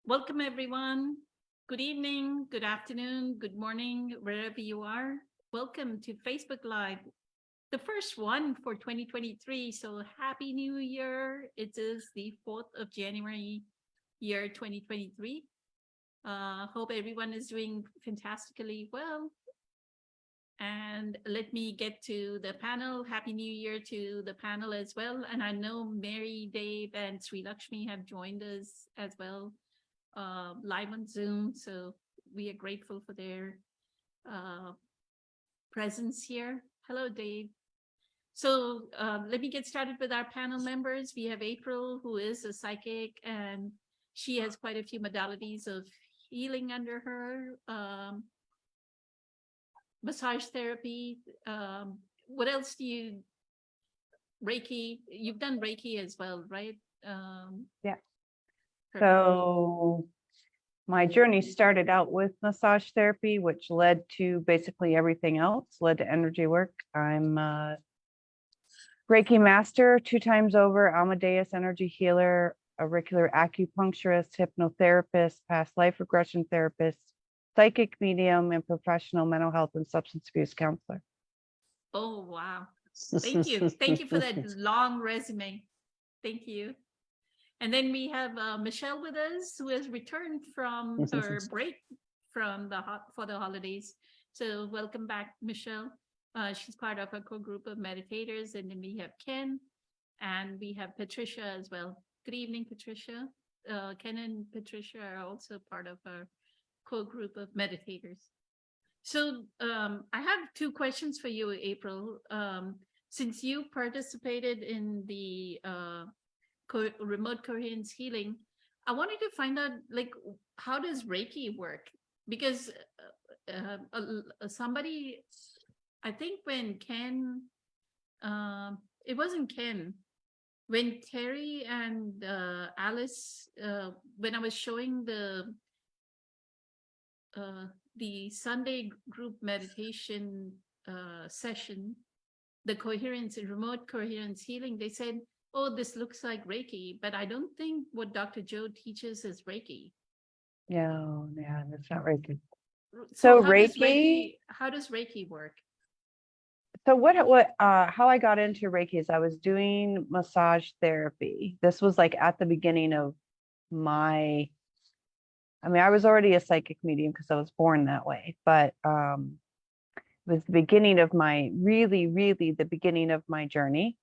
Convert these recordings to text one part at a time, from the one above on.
Welcome, everyone. Good evening, good afternoon, good morning, wherever you are. Welcome to Facebook Live, the first one for 2023. So happy New Year. It is the 4th of January, year 2023. Hope everyone is doing fantastically well. And let me get to the panel. Happy New Year to the panel as well. And I know Mary, Dave, and Sri Lakshmi have joined us as well live on Zoom. So we are grateful for their presence here. Hello, Dave. So let me get started with our panel members. We have April, who is a psychic, and she has quite a few modalities of healing under her. Massage therapy. What else do you, Reiki? You've done Reiki as well, right? Yeah. Perfect. So my journey started out with massage therapy, which led to basically everything else, led to energy work. I'm a Reiki master 2 times over, Amadeus energy healer, auricular acupuncturist, hypnotherapist, past life regression therapist, psychic medium, and professional mental health and substance abuse counselor. Oh, wow. Thank you. Thank you for that long resume. Thank you. And then we have Michelle with us, who has returned from her break from for the holidays. So welcome back, Michelle. She's part of a core group of meditators. And then we have Ken, and we have Patricia as well. Good evening, Patricia. Ken and Patricia are also part of our core group of meditators. So I have 2 questions for you, April. Since you participated in the remote coherence healing, I wanted to find out, like, how does Reiki work? Because somebody, I think when Ken, it wasn't Ken, when Terry and Alice, when I was showing the Sunday group meditation session, the coherence, remote coherence healing, they said, oh, this looks like Reiki, but I don't think what Dr. Joe teaches is Reiki. Yeah, that's not Reiki. So Reiki, how does Reiki work? So how I got into Reiki is I was doing massage therapy. This was like at the beginning of I was already a psychic medium because I was born that way, but it was the beginning of really the beginning of my journey.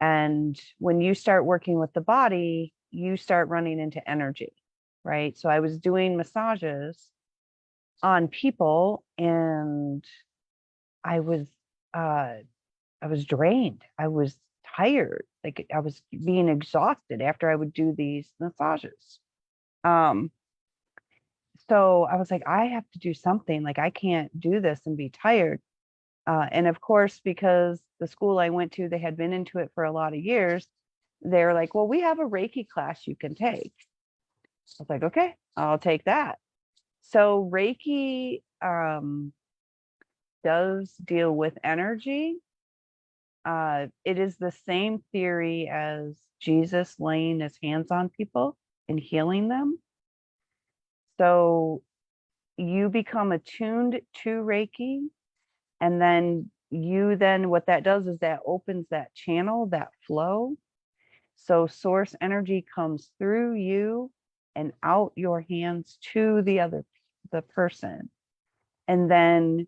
And when you start working with the body, you start running into energy, right? So I was doing massages on people, and I was drained. I was tired. Like I was being exhausted after I would do these massages. So I was like, I have to do something. Like I can't do this and be tired. And of course, because the school I went to, they had been into it for a lot of years. They're like, well, we have a Reiki class you can take. I was like, okay, I'll take that. So Reiki does deal with energy. It is the same theory as Jesus laying his hands on people and healing them. So you become attuned to Reiki, and then what that does is that opens that channel, that flow. So source energy comes through you and out your hands to the person. And then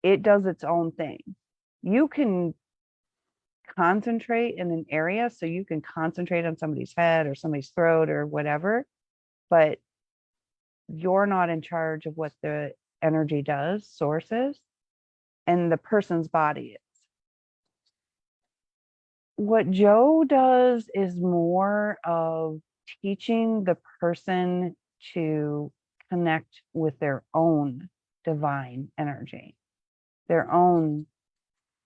it does its own thing. You can concentrate in an area, so you can concentrate on somebody's head or somebody's throat or whatever, but you're not in charge of what the energy does, sources, and the person's body is. What Joe does is more of teaching the person to connect with their own divine energy, their own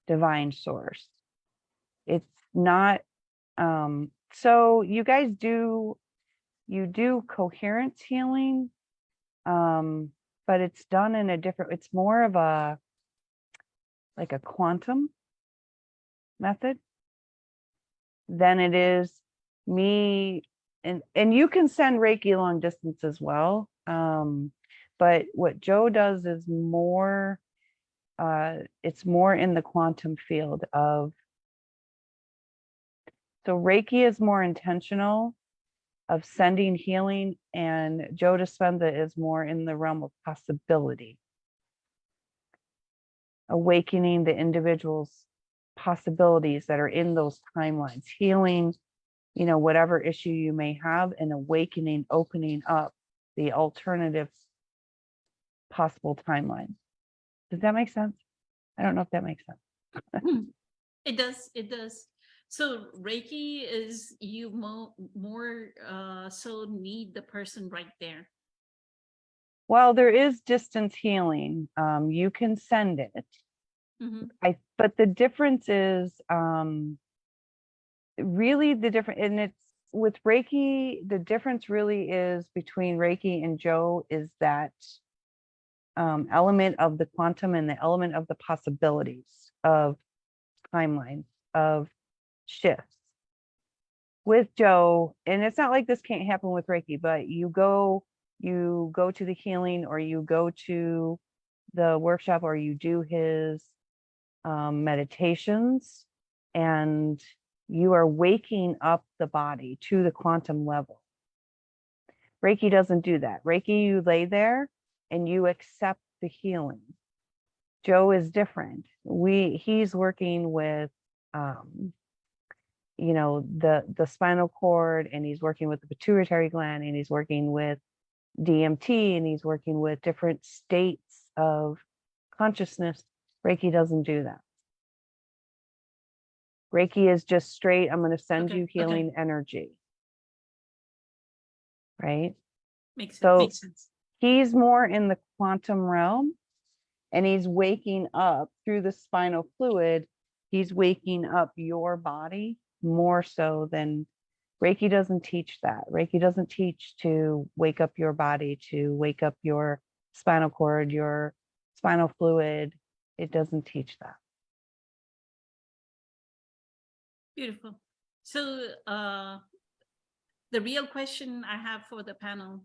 divine source. It's not, so you guys do coherence healing, but it's done in it's more of like a quantum method than it is me and you can send Reiki long distance as well. But what Joe does is more, it's more in the quantum field of, so Reiki is more intentional of sending healing, and Joe Dispenza is more in the realm of possibility, awakening the individual's possibilities that are in those timelines, healing, whatever issue you may have, and awakening, opening up the alternative possible timeline. Does that make sense? I don't know if that makes sense. It does. It does. So Reiki is you more so need the person right there. Well, there is distance healing. You can send it. But the difference is really the difference, and it's with Reiki, the difference really is between Reiki and Joe is that element of the quantum and the element of the possibilities of timelines, of shifts. With Joe, and it's not like this can't happen with Reiki, but you go to the healing, or you go to the workshop, or you do his meditations, and you are waking up the body to the quantum level. Reiki doesn't do that. Reiki, you lay there and you accept the healing. Joe is different. He's working with the spinal cord, and he's working with the pituitary gland, and he's working with DMT, and he's working with different states of consciousness. Reiki doesn't do that. Reiki is just straight, I'm going to send you healing energy. Right? Makes sense. So makes sense. He's more in the quantum realm, and he's waking up through the spinal fluid. He's waking up your body more so than Reiki doesn't teach that. Reiki doesn't teach to wake up your body, to wake up your spinal cord, your spinal fluid. It doesn't teach that. Beautiful. So the real question I have for the panel,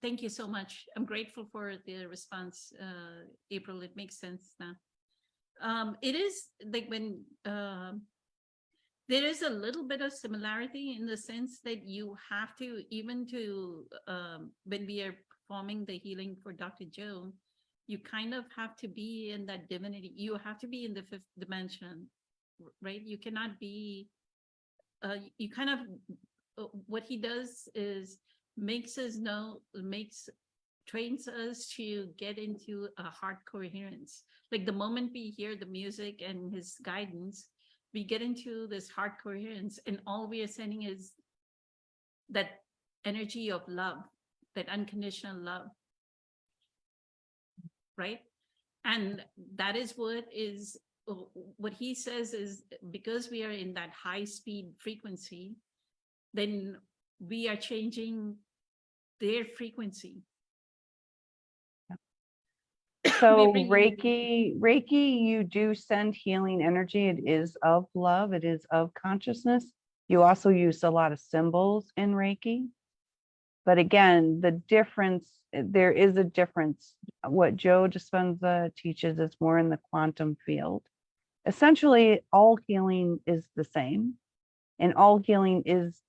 thank you so much. I'm grateful for the response, April. It makes sense now. It is like when there is a little bit of similarity in the sense that you have to, even to when we are performing the healing for Dr. Joe, you kind of have to be in that divinity. You have to be in the fifth dimension, right? You cannot be, you kind of, what he does is trains us to get into a heart coherence. Like the moment we hear the music and his guidance, we get into this heart coherence, and all we are sending is that energy of love, that unconditional love, right? And that is what he says is, because we are in that high speed frequency, then we are changing their frequency. So Reiki, you do send healing energy. It is of love. It is of consciousness. You also use a lot of symbols in Reiki. But again, there is a difference. What Joe Dispenza teaches is more in the quantum field. Essentially, all healing is the same. And all healing is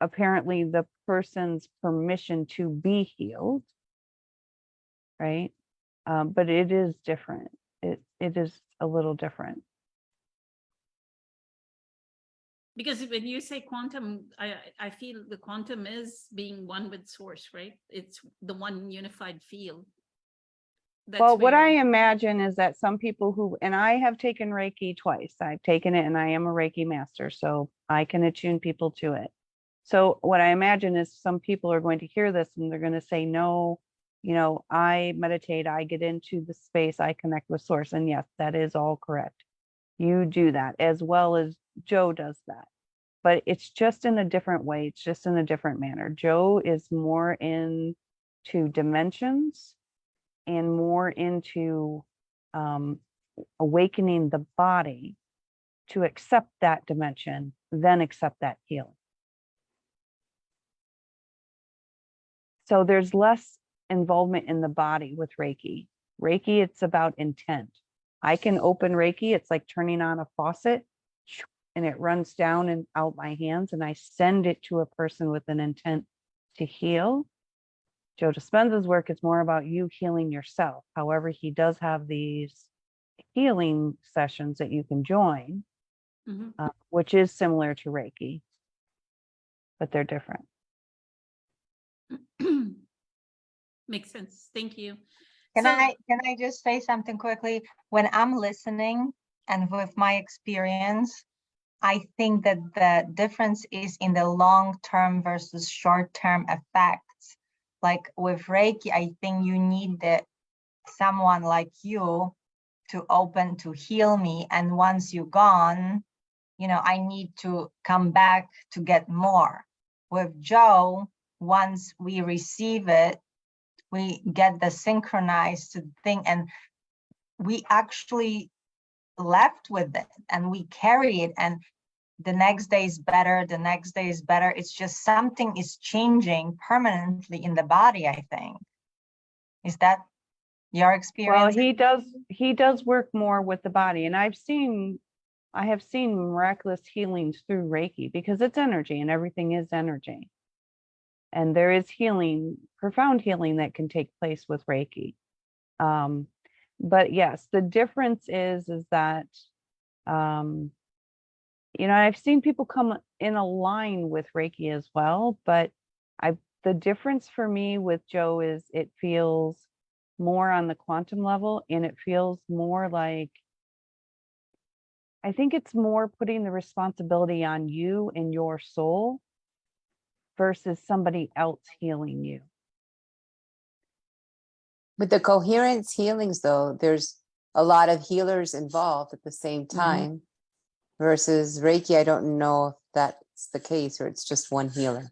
apparently the person's permission to be healed. Right? But it is different. It is a little different. Because when you say quantum, I feel the quantum is being one with source, right? It's the one unified field. Well, what I imagine is that some people and I have taken Reiki twice. I've taken it, and I am a Reiki master, so I can attune people to it. So what I imagine is some people are going to hear this and they're going to say, no, I meditate, I get into the space, I connect with source. And yes, that is all correct. You do that as well as Joe does that, but it's just in a different way. It's just in a different manner. Joe is more into dimensions and more into awakening the body to accept that dimension, then accept that healing. So there's less involvement in the body with Reiki. Reiki, it's about intent. I can open Reiki, it's like turning on a faucet, and it runs down and out my hands, and I send it to a person with an intent to heal. Joe Dispenza's work is more about you healing yourself. However, he does have these healing sessions that you can join, which is similar to Reiki, but they're different. Makes sense. Thank you. Can I just say something quickly? When I'm listening and with my experience, I think that the difference is in the long-term versus short-term effects. Like with Reiki, I think you need someone like you to open to heal me. And once you're gone, I need to come back to get more. With Joe, once we receive it, we get the synchronized thing, and we actually left with it and we carry it, and the next day is better, the next day is better. It's just something is changing permanently in the body, I think. Is that your experience? Well, he does work more with the body, and I have seen miraculous healings through Reiki, because it's energy and everything is energy. And there is healing, profound healing that can take place with Reiki. But yes, the difference is that, I've seen people come in a line with Reiki as well, but the difference for me with Joe is it feels more on the quantum level, and it feels more like, I think it's more putting the responsibility on you and your soul versus somebody else healing you. With the coherence healings, though, there's a lot of healers involved at the same time, versus Reiki, I don't know if that's the case, or it's just one healer.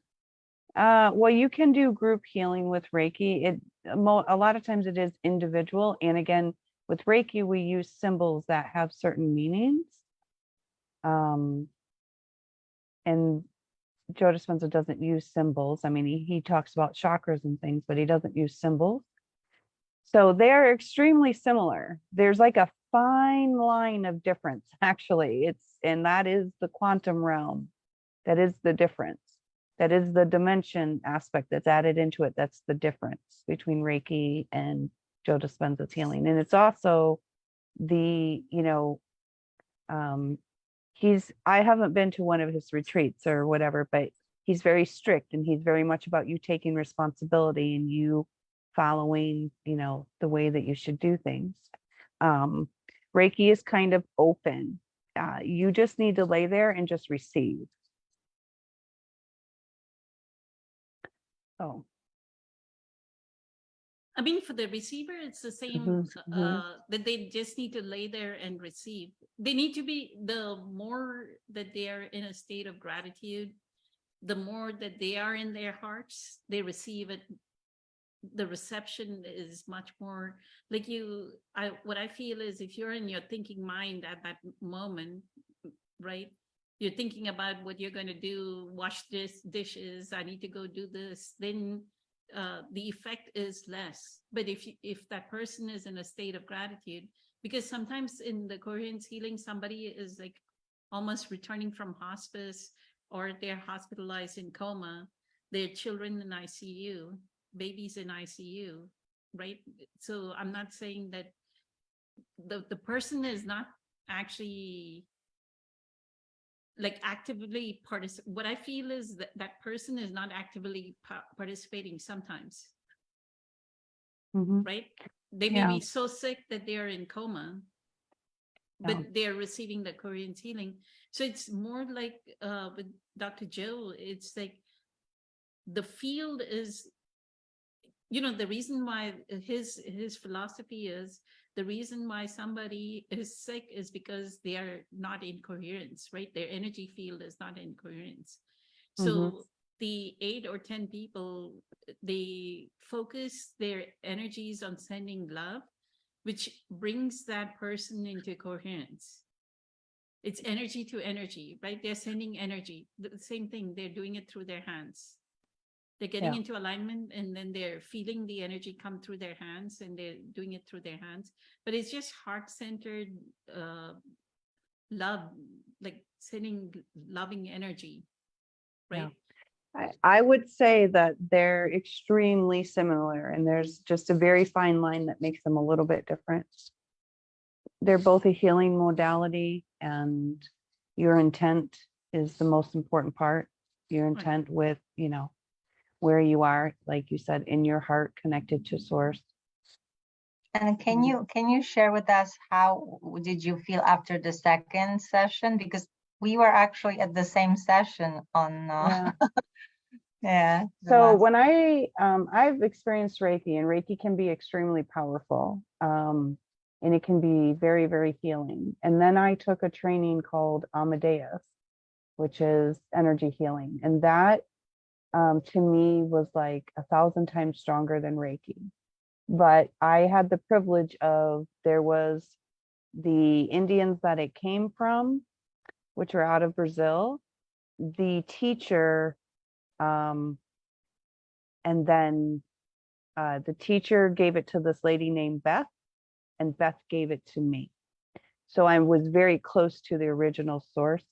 Well, you can do group healing with Reiki. A lot of times it is individual. And again, with Reiki, we use symbols that have certain meanings. And Joe Dispenza doesn't use symbols. I mean, he talks about chakras and things, but he doesn't use symbols. So they're extremely similar. There's like a fine line of difference, actually. And that is the quantum realm. That is the difference. That is the dimension aspect that's added into it. That's the difference between Reiki and Joe Dispenza's healing. And it's also the, I haven't been to one of his retreats or whatever, but he's very strict, and he's very much about you taking responsibility and you following, the way that you should do things. Reiki is kind of open. You just need to lay there and just receive. Oh. I mean, for the receiver, it's the same, that they just need to lay there and receive. They need to be, the more that they are in a state of gratitude, the more that they are in their hearts, they receive it. The reception is much more like what I feel is, if you're in your thinking mind at that moment, right? You're thinking about what you're going to do, wash this dishes, I need to go do this, then the effect is less. But if that person is in a state of gratitude, because sometimes in the coherence healing, somebody is like almost returning from hospice, or they're hospitalized in coma, their children in ICU, babies in ICU, right? So I'm not saying that the person is not actually like actively what I feel is that person is not actively participating sometimes. Right? They may be so sick that they are in coma, but they're receiving the coherence healing. So it's more like with Dr. Joe, it's like the field is, the reason why his philosophy is, the reason why somebody is sick is because they are not in coherence, right? Their energy field is not in coherence. So the 8 or 10 people, they focus their energies on sending love, which brings that person into coherence. It's energy to energy, right? They're sending energy. The same thing, they're doing it through their hands. They're getting Yeah. into alignment and then they're feeling the energy come through their hands and they're doing it through their hands. But it's just heart-centered love, like sending loving energy, right? I would say that they're extremely similar, and there's just a very fine line that makes them a little bit different. They're both a healing modality, and your intent is the most important part. Your Right. intent with, where you are, like you said, in your heart, connected to source. And can you share with us how did you feel after the second session? Because we were actually at the same session on Yeah. yeah. the So last- when I've experienced Reiki, and Reiki can be extremely powerful, and it can be very, very healing. And then I took a training called Amadeus, which is energy healing, and that to me was like 1,000 times stronger than Reiki. But I had the privilege of, there was the Indians that it came from, which are out of Brazil, the teacher, and then the teacher gave it to this lady named Beth, and Beth gave it to me. So I was very close to the original source.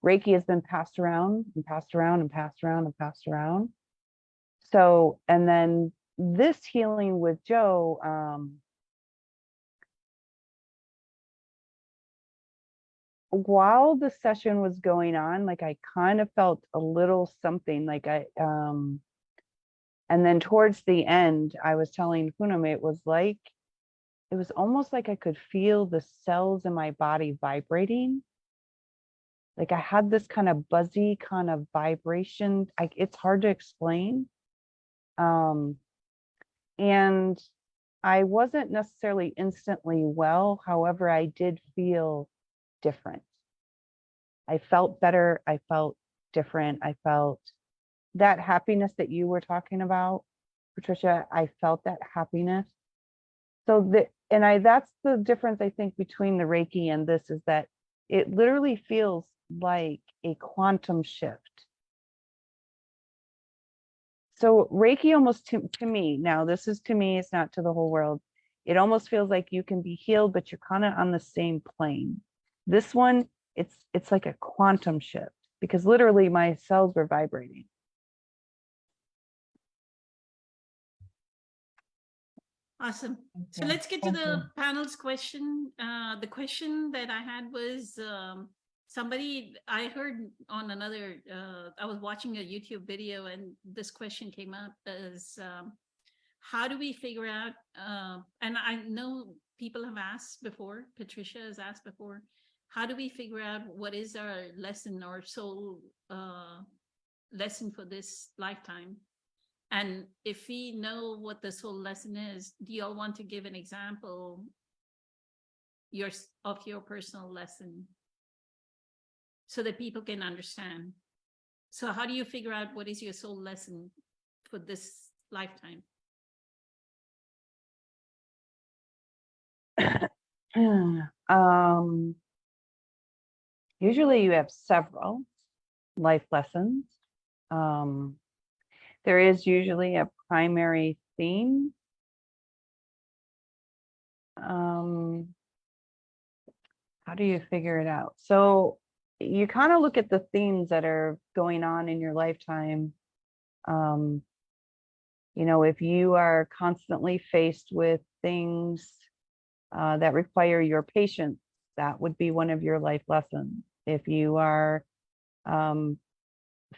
Reiki has been passed around and passed around and passed around and passed around. So, and then this healing with Joe, while the session was going on, like I kind of felt a little something, like and then towards the end, I was telling Poonam, it was almost like I could feel the cells in my body vibrating. Like I had this kind of buzzy kind of vibration. It's hard to explain. And I wasn't necessarily instantly well. However, I did feel different. I felt better. I felt different. I felt that happiness that you were talking about, Patricia. I felt that happiness. So that's the difference, I think, between the Reiki and this, is that it literally feels like a quantum shift. So Reiki almost to me, now this is to me, it's not to the whole world. It almost feels like you can be healed, but you're kind of on the same plane. This one, it's like a quantum shift, because literally my cells were vibrating. Awesome. So Okay, let's get to thank the you. panel's question. The question that I had was somebody I heard on another, I was watching a YouTube video and this question came up as how do we figure out, and I know people have asked before, Patricia has asked before, how do we figure out what is our lesson or soul lesson for this lifetime? And if we know what the soul lesson is, do you all want to give an example of your personal lesson so that people can understand? So how do you figure out what is your soul lesson for this lifetime? Usually you have several life lessons. There is usually a primary theme. How do you figure it out? So you kind of look at the themes that are going on in your lifetime. If you are constantly faced with things that require your patience, that would be one of your life lessons. If you are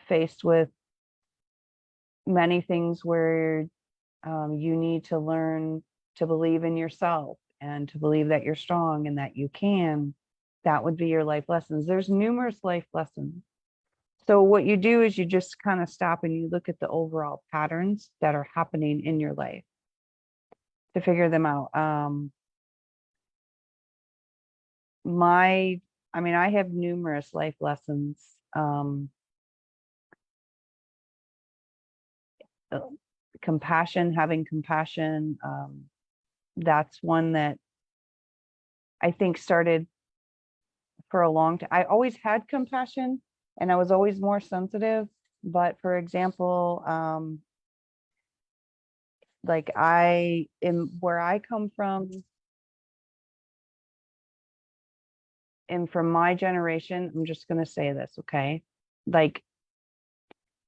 faced with many things where you need to learn to believe in yourself and to believe that you're strong and that you can, that would be your life lessons. There's numerous life lessons. So what you do is you just kind of stop and you look at the overall patterns that are happening in your life to figure them out. I have numerous life lessons. Having compassion. That's one that I think started for a long time. I always had compassion and I was always more sensitive. But for example, Like I am where I come from, and from my generation, I'm just going to say this, okay? Like,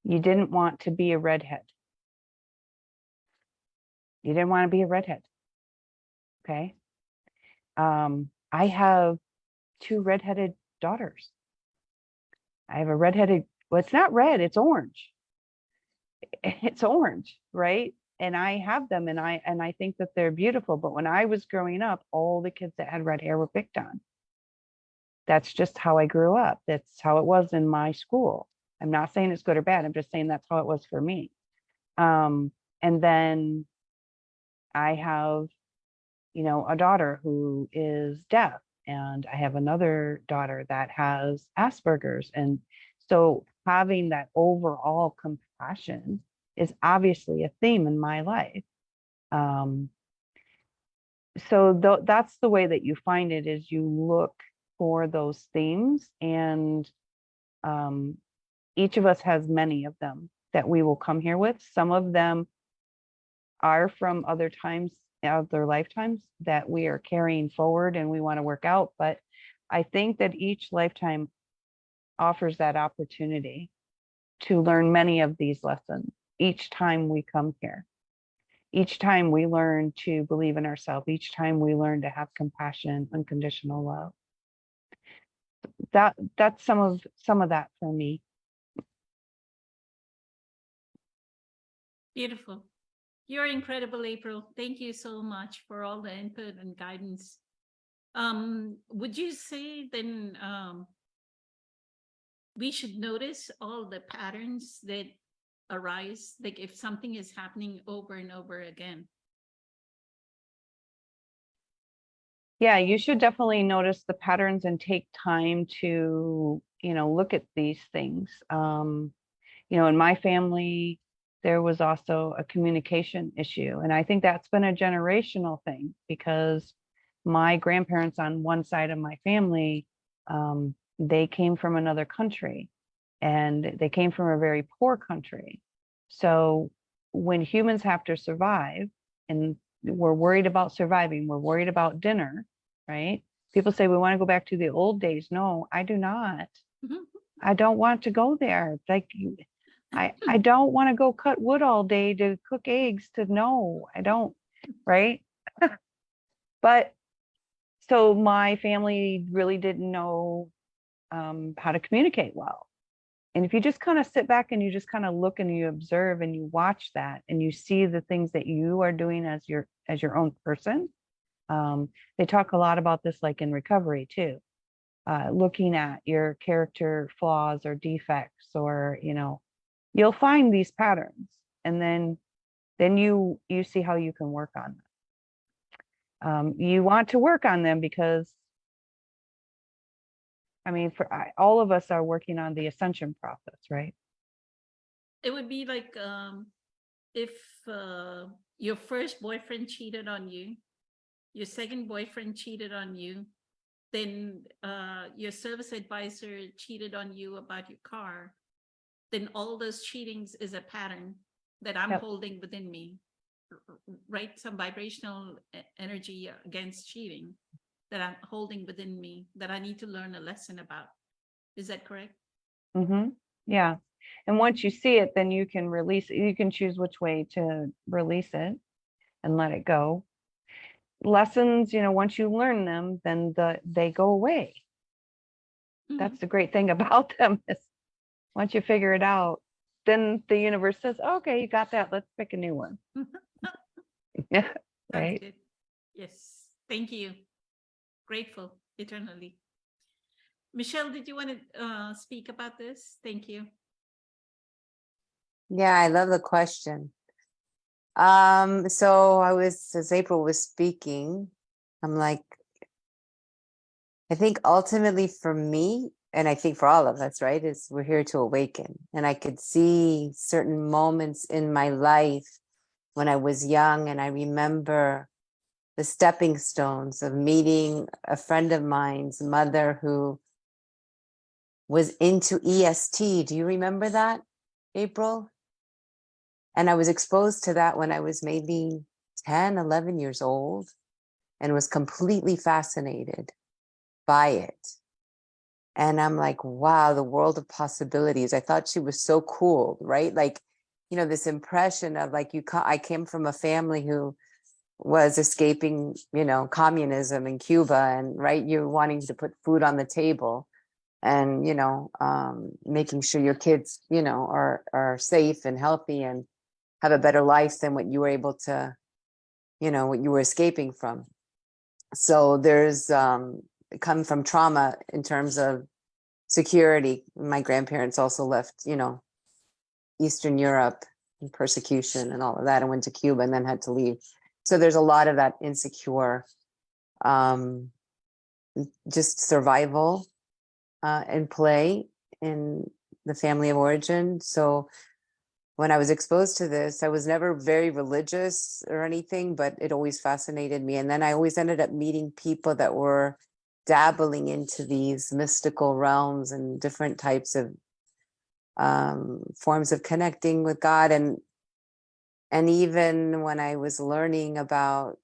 you didn't want to be a redhead. You didn't want to be a redhead. Okay. I have 2 redheaded daughters. I have a redheaded, well, it's not red, it's orange. It's orange, right? And I have them, and I think that they're beautiful. But when I was growing up, all the kids that had red hair were picked on. That's just how I grew up. That's how it was in my school. I'm not saying it's good or bad. I'm just saying that's how it was for me. And then I have, you know, a daughter who is deaf, and I have another daughter that has Asperger's. And so having that overall compassion is obviously a theme in my life. So that's the way that you find it, is you look for those themes, and each of us has many of them that we will come here with. Some of them are from other times of their lifetimes that we are carrying forward and we want to work out. But I think that each lifetime offers that opportunity to learn many of these lessons each time we come here. Each time we learn to believe in ourselves, each time we learn to have compassion, unconditional love. That's some of that for me. Beautiful. You're incredible, April. Thank you so much for all the input and guidance. Would you say then we should notice all the patterns that arise, like if something is happening over and over again? Yeah, you should definitely notice the patterns and take time to, you know, look at these things. You know, in my family, there was also a communication issue. And I think that's been a generational thing, because my grandparents on one side of my family, they came from another country, and they came from a very poor country. So when humans have to survive, and we're worried about surviving, we're worried about dinner, right? People say we want to go back to the old days. No, I do not. I don't want to go there. Like, I don't want to go cut wood all day to cook eggs. No, I don't, right? But so my family really didn't know how to communicate well. And if you just kind of sit back and you just kind of look and you observe and you watch that and you see the things that you are doing as your own person, they talk a lot about this, like in recovery too, looking at your character flaws or defects, or, you know, you'll find these patterns, and then you see how you can work on them. You want to work on them because, I mean, all of us are working on the ascension process, right? It would be like if your first boyfriend cheated on you, your second boyfriend cheated on you, then your service advisor cheated on you about your car, then all those cheatings is a pattern that I'm holding within me, right? Some vibrational energy against cheating that I'm holding within me that I need to learn a lesson about. Is that correct? Mm-hmm. Yeah. And once you see it, then you can release it. You can choose which way to release it and let it go. Lessons, you know, once you learn them, then they go away. That's the great thing about them, is once you figure it out, then the universe says, okay, you got that. Let's pick a new one. Yeah. Right. Good. Yes. Thank you. Grateful eternally. Michelle, did you want to speak about this? Thank you. Yeah, I love the question. So as April was speaking, I'm like, I think ultimately for me, and I think for all of us, right, is we're here to awaken. And I could see certain moments in my life when I was young, and I remember the stepping stones of meeting a friend of mine's mother who was into EST. Do you remember that, April? And I was exposed to that when I was maybe 10, 11 years old, and was completely fascinated by it. And I'm like, wow, the world of possibilities. I thought she was so cool, right? Like, you know, this impression of like, I came from a family who was escaping, you know, communism in Cuba, and right, you're wanting to put food on the table, and, you know, making sure your kids, you know, are safe and healthy and have a better life than what you were able to, you know, what you were escaping from. So there's come from trauma in terms of security. My grandparents also left, you know, Eastern Europe and persecution and all of that, and went to Cuba and then had to leave. So there's a lot of that insecure, just survival in play in the family of origin. So when I was exposed to this, I was never very religious or anything, but it always fascinated me. And then I always ended up meeting people that were dabbling into these mystical realms and different types of forms of connecting with God. And even when I was learning about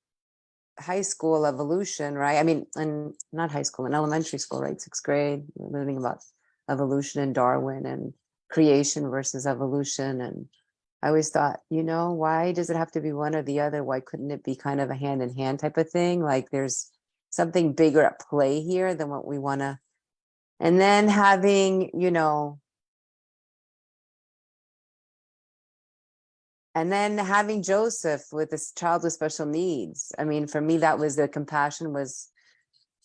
high school evolution, right? I mean, and not high school, in elementary school, right? 6th grade, learning about evolution and Darwin and creation versus evolution. And I always thought, you know, why does it have to be one or the other? Why couldn't it be kind of a hand in hand type of thing? Like there's something bigger at play here than what we want to. And then having, you know, and then having Joseph with this child with special needs. I mean, for me, that was the compassion was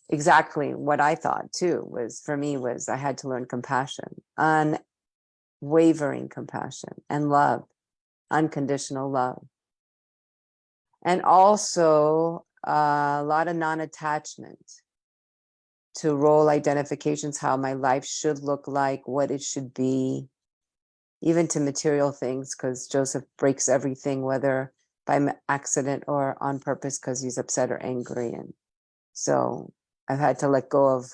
exactly what I thought too, was for me was I had to learn compassion, unwavering compassion and love, unconditional love. And also a lot of non-attachment to role identifications, how my life should look like, what it should be, even to material things, because Joseph breaks everything, whether by accident or on purpose, because he's upset or angry. And so I've had to let go of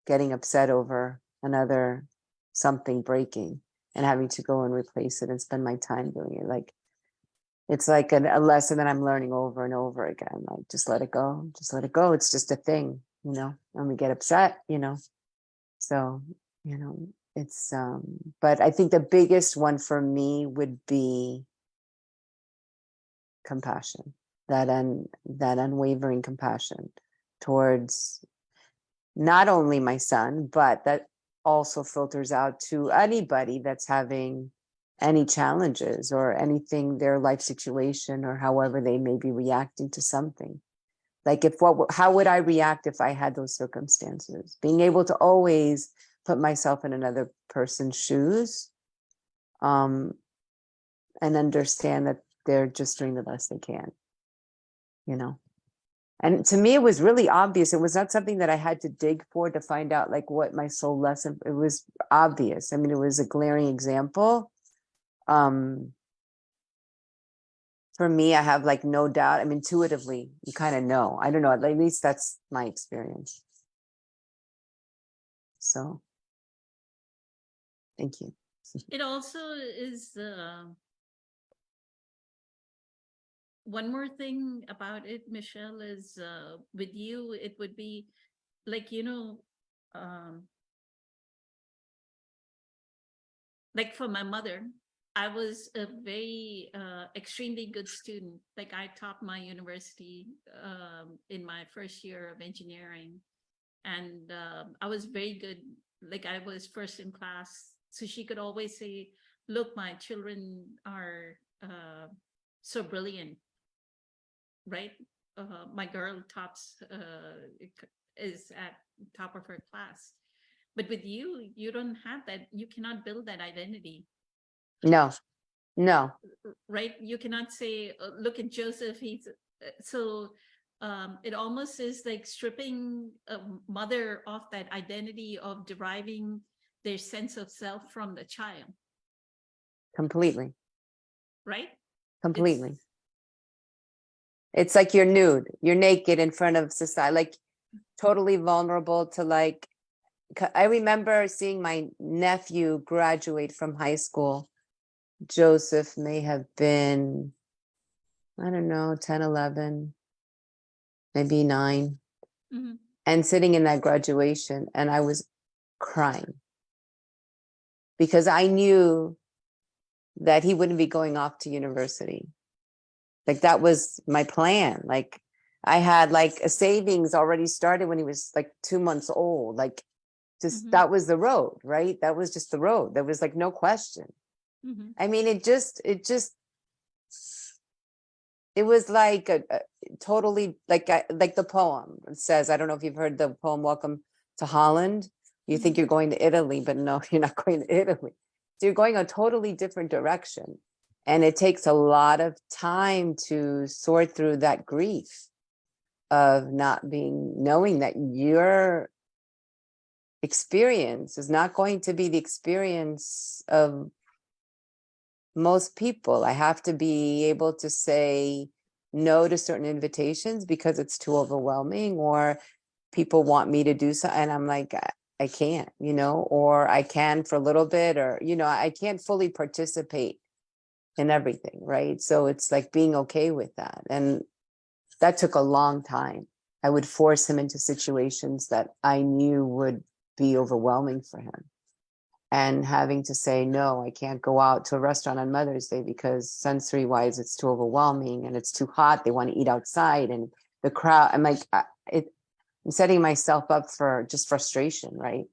getting upset over another something breaking and having to go and replace it and spend my time doing it. Like, it's like a lesson that I'm learning over and over again. Like, just let it go. Just let it go. It's just a thing, you know, and we get upset, you know. So, you know, it's, but I think the biggest one for me would be compassion, that unwavering compassion towards not only my son, but that also filters out to anybody that's having any challenges or anything, their life situation, or however they may be reacting to something. Like how would I react if I had those circumstances? Being able to always put myself in another person's shoes, and understand that they're just doing the best they can, you know. And to me, it was really obvious. It was not something that I had to dig for to find out like what my soul lesson. It was obvious. I mean, it was a glaring example. For me, I have like no doubt. I mean, intuitively, you kind of know. I don't know. At least that's my experience. So, thank you. It also is one more thing about it, Michelle, is with you, it would be like, you know, like for my mother, I was a very extremely good student. Like I topped my university in my first year of engineering, and I was very good. Like I was first in class, so she could always say, "Look, my children are so brilliant, right? My girl is at top of her class." But with you, you don't have that. You cannot build that identity. No, no. Right? You cannot say, look at Joseph, he's so it almost is like stripping a mother of that identity of deriving their sense of self from the child. Completely. Right? Completely. It's like you're nude, you're naked in front of society, like totally vulnerable to like, I remember seeing my nephew graduate from high school Joseph may have been, I don't know, 10, 11, maybe 9, Mhm. and sitting in that graduation, and I was crying because I knew that he wouldn't be going off to university. Like that was my plan. Like I had like a savings already started when he was like 2 months old. Like just Mhm. that was the road, right? That was just the road. There was like no question. Mhm. I mean, it was like a totally like the poem says. I don't know if you've heard the poem "Welcome to Holland." You think you're going to Italy, but no, you're not going to Italy. So you're going a totally different direction, and it takes a lot of time to sort through that grief of not being, knowing that your experience is not going to be the experience of most people. I have to be able to say no to certain invitations because it's too overwhelming, or people want me to do something and I'm like, I can't, or I can for a little bit, or I can't fully participate in everything, right? So it's like being okay with that. And that took a long time. I would force him into situations that I knew would be overwhelming for him, and having to say, no, I can't go out to a restaurant on Mother's Day because sensory wise, it's too overwhelming and it's too hot. They want to eat outside and the crowd. I'm like, I'm setting myself up for just frustration, right?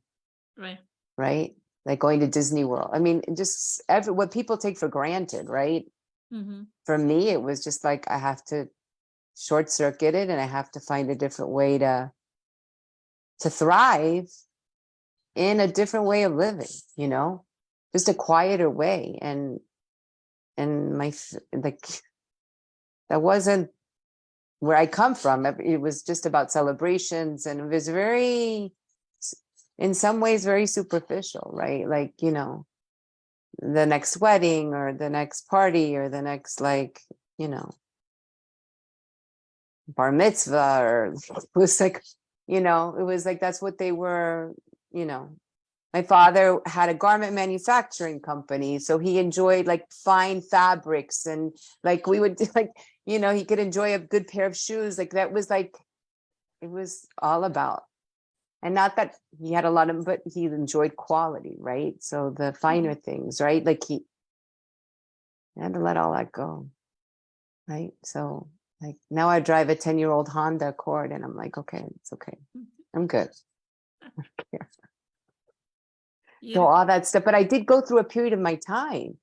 Right. Right. Like going to Disney World. I mean, just what people take for granted, right? Mhm. For me, it was just like, I have to short circuit it and I have to find a different way to thrive in a different way of living, just a quieter way. And like that wasn't where I come from. It was just about celebrations, and it was in some ways very superficial, right? Like, the next wedding or the next party or the next, like, bar mitzvah, or it was like, it was like that's what they were. My father had a garment manufacturing company, so he enjoyed like fine fabrics, and like we would like, he could enjoy a good pair of shoes. Like that was like, it was all about, and not that he had a lot of, but he enjoyed quality, right? So the finer things, right? Like he had to let all that go, right? So like now I drive a 10-year-old Honda Accord, and I'm like, okay, it's okay. I'm good. So Beautiful. all that stuff. But I did go through a period of my time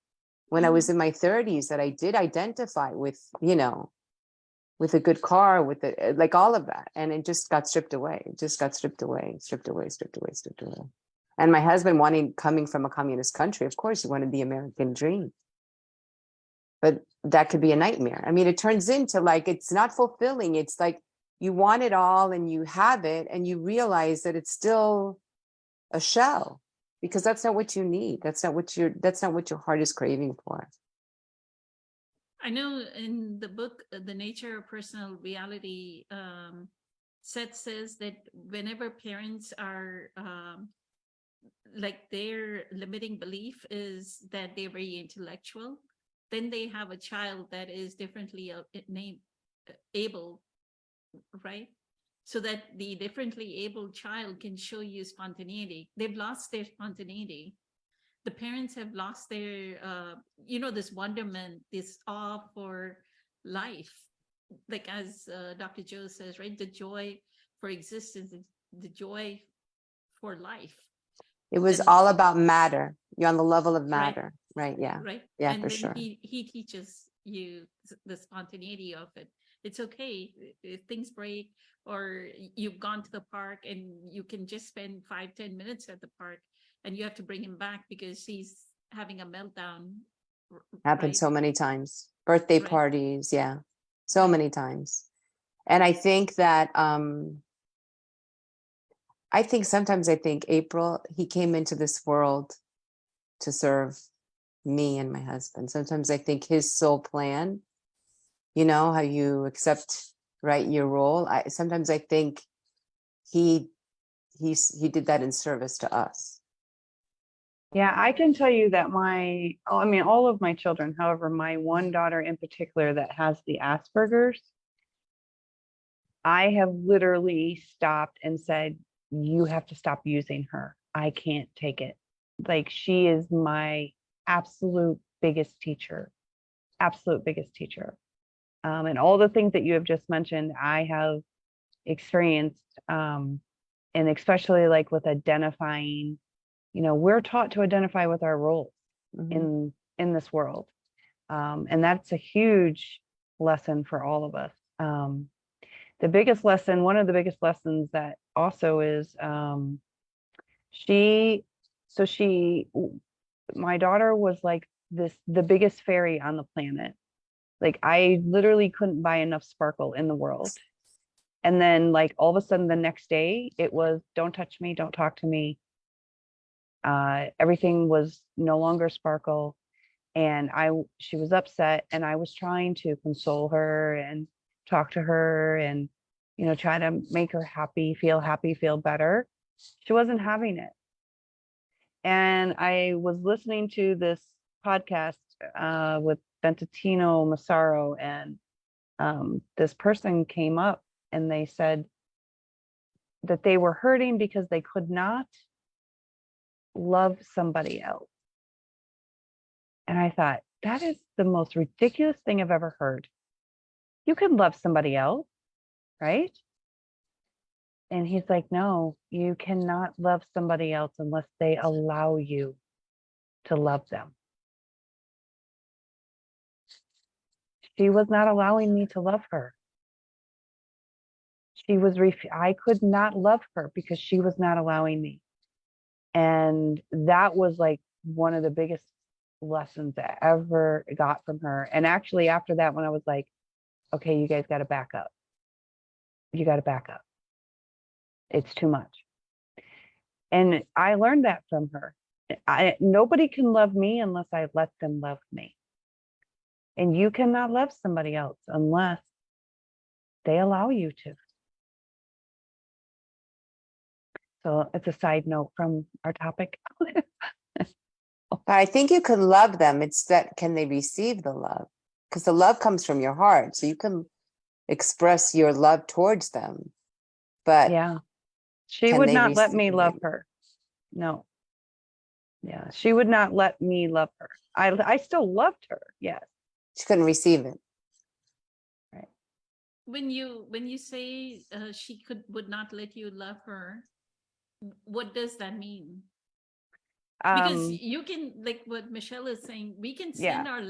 when I was Mhm. in my 30s that I did identify with, with a good car, with like all of that. And it just got stripped away. It just got stripped away, stripped away, stripped away, stripped away. And my husband coming from a communist country, of course, he wanted the American dream. But that could be a nightmare. I mean, it turns into like, it's not fulfilling. It's like you want it all and you have it and you realize that it's still a shell, because that's not what you need. That's not what your heart is craving for. I know in the book, The Nature of Personal Reality, Seth says that whenever parents are like their limiting belief is that they're very intellectual, then they have a child that is differently able, right? So that the differently able child can show you spontaneity. They've lost their spontaneity. The parents have lost their this wonderment, this awe for life, like as Dr. Joe says, right? The joy for existence, the joy for life. It was And all about matter. You're on the level of right, matter, right? Yeah, right. yeah, And for then sure. he teaches you the spontaneity of it. It's okay if things break, or you've gone to the park and you can just spend 5-10 minutes at the park, and you have to bring him back because he's having a meltdown. Happened Right, so many times. Birthday right, parties, yeah, so right. many times. And I think that sometimes I think April, he came into this world to serve me and my husband. Sometimes I think his soul plan, how you accept, right, your role. Sometimes I think he did that in service to us. Yeah, I can tell you that I mean, all of my children, however, my one daughter in particular that has the Asperger's, I have literally stopped and said, you have to stop using her. I can't take it. Like, she is my absolute biggest teacher, absolute biggest teacher. And all the things that you have just mentioned, I have experienced, and especially like with identifying, we're taught to identify with our roles Mhm. in this world. And that's a huge lesson for all of us. The biggest lesson, one of the biggest lessons that also is, she, so she, my daughter was like the biggest fairy on the planet. Like, I literally couldn't buy enough sparkle in the world. And then, like, all of a sudden the next day it was, don't touch me, don't talk to me. Everything was no longer sparkle. And she was upset, and I was trying to console her and talk to her and, try to make her happy, feel better. She wasn't having it. And I was listening to this podcast with Bentatino Massaro, and this person came up and they said that they were hurting because they could not love somebody else. And I thought, that is the most ridiculous thing I've ever heard. You can love somebody else, right? And he's like, no, you cannot love somebody else unless they allow you to love them. She was not allowing me to love her. I could not love her because she was not allowing me. And that was like one of the biggest lessons I ever got from her. And actually, after that, when I was like, okay, you guys got to back up. You got to back up. It's too much. And I learned that from her. Nobody can love me unless I let them love me. And you cannot love somebody else unless they allow you to. So it's a side note from our topic. But I think you can love them. It's that, can they receive the love? Because the love comes from your heart. So you can express your love towards them. But Yeah. She can would they not let me receive love it? her. No. Yeah. She would not let me love her. I still loved her. Yes. She couldn't receive it. When you say she would not let you love her, what does that mean? Because you can, like what Michelle is saying, we can Yeah. send our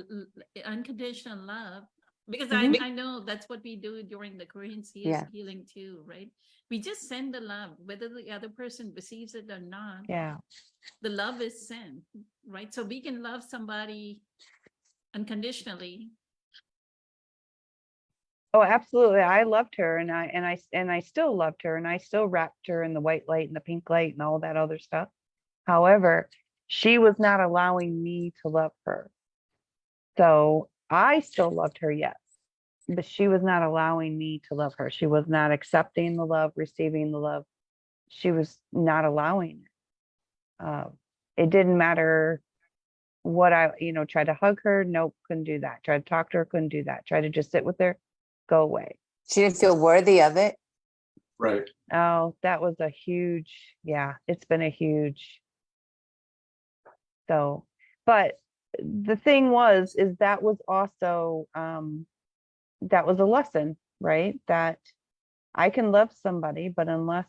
unconditional love, because Mhm. I know that's what we do during the Korean CS Yeah. healing too, right? We just send the love, whether the other person receives it or not. Yeah. The love is sent, right? So we can love somebody unconditionally. Oh, absolutely. I loved her, and I still loved her, and I still wrapped her in the white light and the pink light and all that other stuff. However, she was not allowing me to love her. So I still loved her, yes, but she was not allowing me to love her. She was not accepting the love, receiving the love. She was not allowing it. It didn't matter what tried to hug her. Nope, couldn't do that. Tried to talk to her, couldn't do that. Tried to just sit with her, go away. She didn't feel worthy of it. Right. Oh, that was a huge, yeah, it's been a huge. So, but the thing is that was also, that was a lesson, right? That I can love somebody, but unless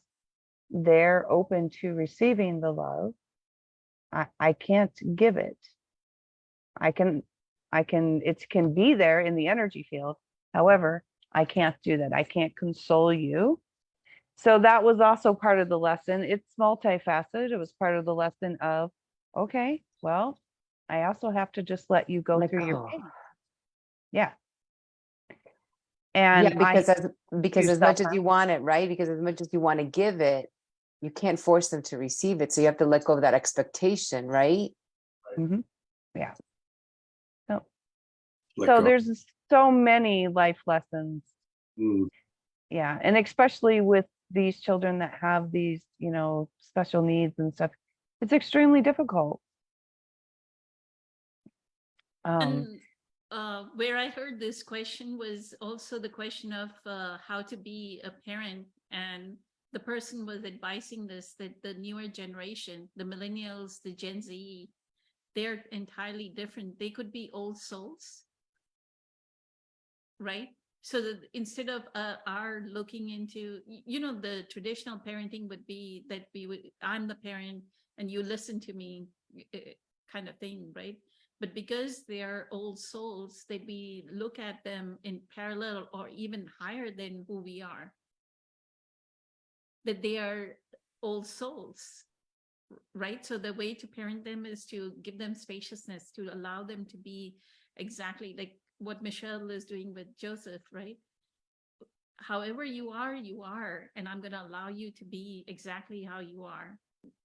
they're open to receiving the love, I can't give it. It can be there in the energy field. However, I can't do that. I can't console you. So that was also part of the lesson. It's multifaceted. It was part of the lesson of, okay, well, I also have to just let you go Let through your go. pain. Yeah. Yeah, And because you as much as suffer. you want it, right? Because as much as you want to give it, you can't force them to receive it. So you have to let go of that expectation, right? Mhm. Yeah. So, Let so go. there's so many life lessons. Mm. Yeah. And especially with these children that have these, special needs and stuff, it's extremely difficult. And where I heard this question was also the question of how to be a parent. And the person was advising this, that the newer generation, the millennials, the Gen Z, they're entirely different. They could be old souls, right? So that instead of our looking into, the traditional parenting would be that I'm the parent and you listen to me, kind of thing, right? But because they are old souls, that we look at them in parallel or even higher than who we are, that they are old souls, right? So the way to parent them is to give them spaciousness, to allow them to be exactly like what Michelle is doing with Joseph, right? However you are, and I'm going to allow you to be exactly how you are.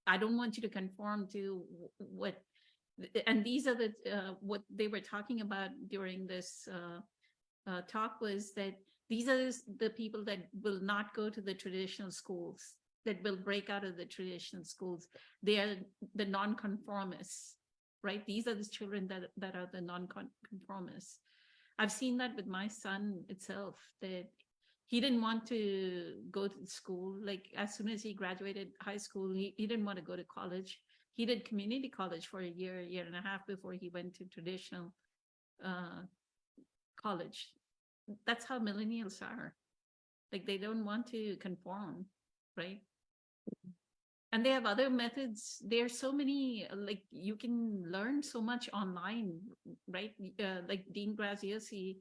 I don't want you to conform to what, and these are the what they were talking about during this talk, was that these are the people that will not go to the traditional schools, that will break out of the traditional schools. They are the non-conformists, right? These are the children that are the non-conformists. I've seen that with my son itself, that he didn't want to go to school. Like as soon as he graduated high school, he didn't want to go to college. He did community college for a year and a half before he went to traditional college. That's how millennials are. Like they don't want to conform, right? And they have other methods. There are so many, like you can learn so much online, right? Like Dean Graziosi,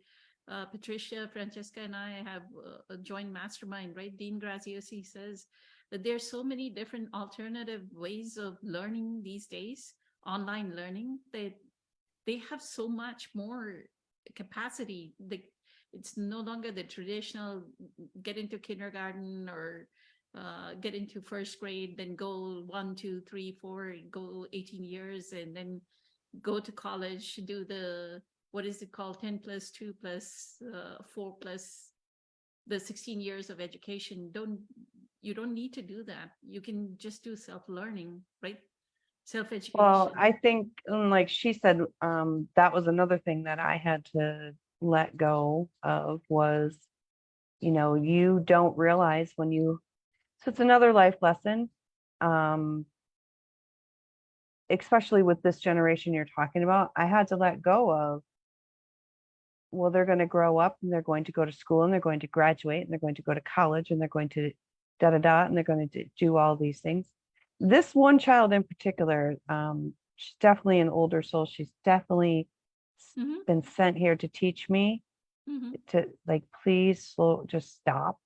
Patricia, Francesca, and I have a joint mastermind, right? Dean Graziosi says that there's so many different alternative ways of learning these days, online learning, that they have so much more capacity. It's no longer the traditional get into kindergarten or get into first grade, then go 1, 2, 3, 4, go 18 years, and then go to college, do the, what is it called, 10 plus 2 plus 4 plus the 16 years of education. You don't need to do that. You can just do self-learning, right? Self-education. Well, I think, like she said, that was another thing that I had to let go of was, you don't realize when you, so it's another life lesson, especially with this generation you're talking about. I had to let go of, well, they're going to grow up and they're going to go to school and they're going to graduate and they're going to go to college and they're going to da-da-da and they're going to do all these things. This one child in particular, she's definitely an older soul. She's definitely Mhm. been sent here to teach me Mhm. to, like, please just stop.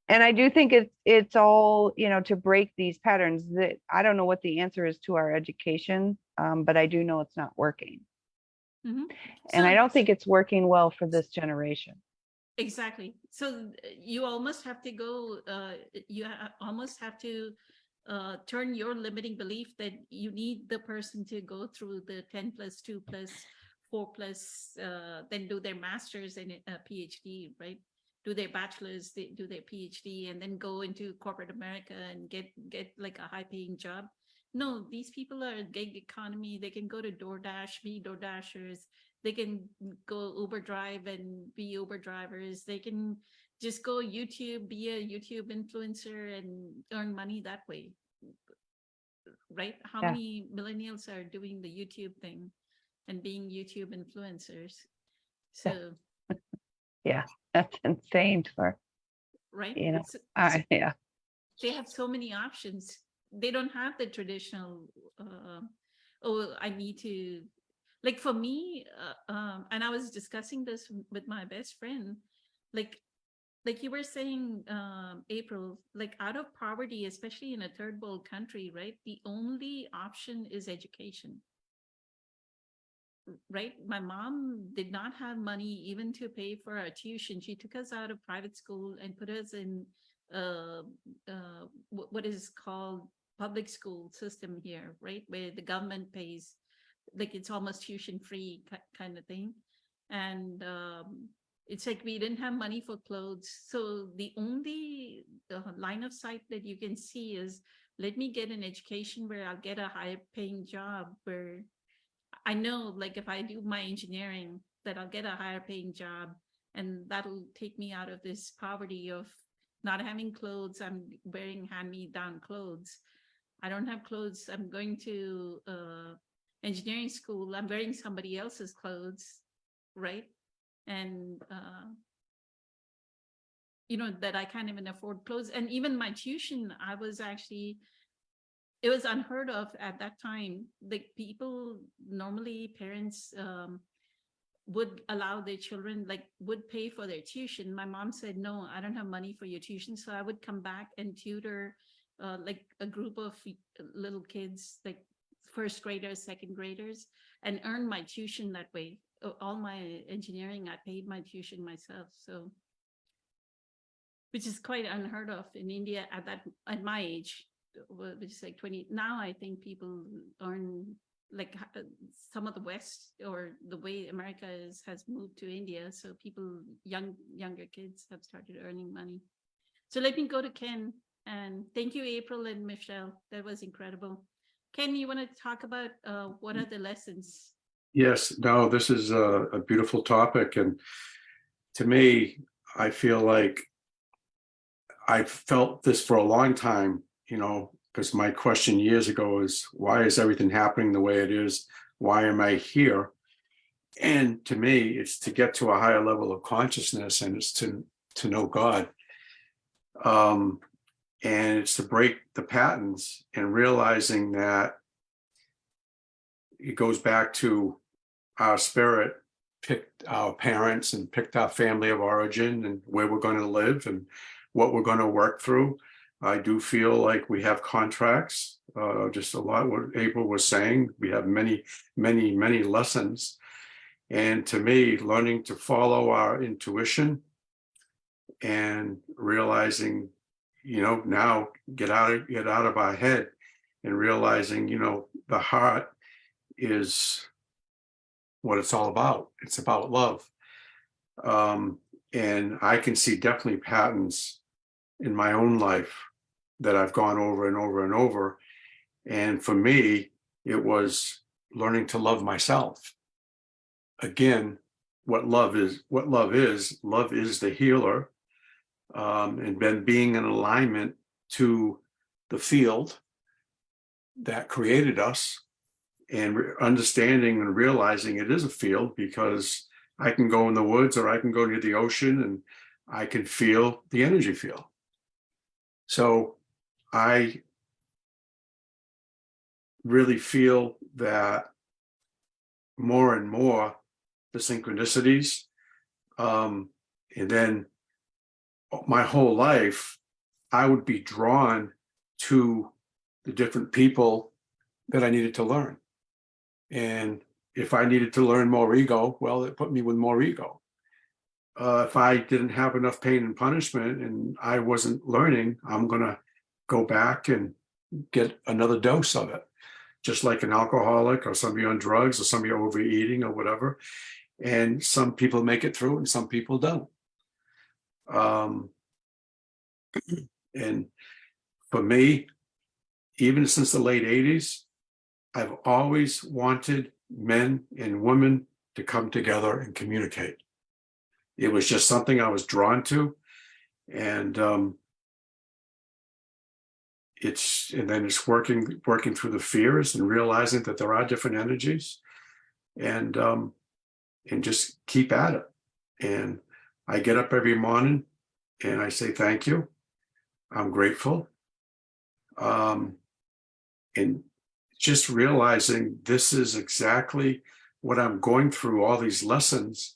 And I do think it's all, to break these patterns. That I don't know what the answer is to our education, but I do know it's not working. Mhm. And I So- don't think it's working well for this generation. Exactly. So you almost have to go, almost have to turn your limiting belief that you need the person to go through the 10 plus 2 plus 4 plus, then do their master's and a PhD, right? Do their bachelor's, they do their PhD, and then go into corporate America and get like a high paying job. No, these people are gig economy. They can go to DoorDash, be DoorDashers. They can go Uber drive and be Uber drivers. They can just go YouTube, be a YouTube influencer and earn money that way. Right? How Yeah. many millennials are doing the YouTube thing and being YouTube influencers? So, Yeah, that's insane for, right? So yeah. they have so many options. They don't have the traditional, oh, I need to, like for me, and I was discussing this with my best friend, like you were saying, April, like out of poverty, especially in a third world country, right? The only option is education. Right? My mom did not have money even to pay for our tuition. She took us out of private school and put us in what is called public school system here, right? Where the government pays, like it's almost tuition free kind of thing. And it's like we didn't have money for clothes. So the only line of sight that you can see is let me get an education where I'll get a higher paying job, where I know, like, if I do my engineering, that I'll get a higher paying job, and that'll take me out of this poverty of not having clothes. I'm wearing hand-me-down clothes. I don't have clothes. I'm going to engineering school. I'm wearing somebody else's clothes, right? And you know, that I can't even afford clothes. And even my tuition, I was actually, it was unheard of at that time. Like, people, normally parents would allow their children, like, would pay for their tuition. My mom said, no, I don't have money for your tuition. So I would come back and tutor like a group of little kids, like first graders, second graders, and earn my tuition that way. All my engineering, I paid my tuition myself. So, which is quite unheard of in India at my age, which is like 20. Now I think people earn, like, some of the West, or the way America has moved to India. So people, younger kids have started earning money. So let me go to Ken, and thank you, April and Michelle. That was incredible. Ken, you want to talk about what are the lessons? Yes, no, this is a beautiful topic. And to me, I feel like I've felt this for a long time, you know, because my question years ago is, why is everything happening the way it is? Why am I here? And to me, it's to get to a higher level of consciousness, and it's to know God. And it's to break the patterns, and realizing that it goes back to our spirit picked our parents and picked our family of origin and where we're going to live and what we're going to work through. I do feel like we have contracts, just a lot what April was saying. We have many, many, many lessons. And to me, learning to follow our intuition and realizing, you know, now get out of our head, and realizing, you know, the heart is what it's all about. It's about love. And I can see definitely patterns in my own life that I've gone over and over and over. And for me, it was learning to love myself. Again, love is the healer. And then being in alignment to the field that created us, and understanding and realizing it is a field, because I can go in the woods or I can go near the ocean and I can feel the energy field. So I really feel that more and more the synchronicities, and then my whole life, I would be drawn to the different people that I needed to learn. And if I needed to learn more ego, well, it put me with more ego. If I didn't have enough pain and punishment and I wasn't learning, I'm going to go back and get another dose of it, just like an alcoholic or somebody on drugs or somebody overeating or whatever. And some people make it through and some people don't. And for me, even since the late 80s, I've always wanted men and women to come together and communicate. It was just something I was drawn to. And then it's working through the fears and realizing that there are different energies, and just keep at it. And I get up every morning and I say, thank you. I'm grateful. And just realizing this is exactly what I'm going through, all these lessons,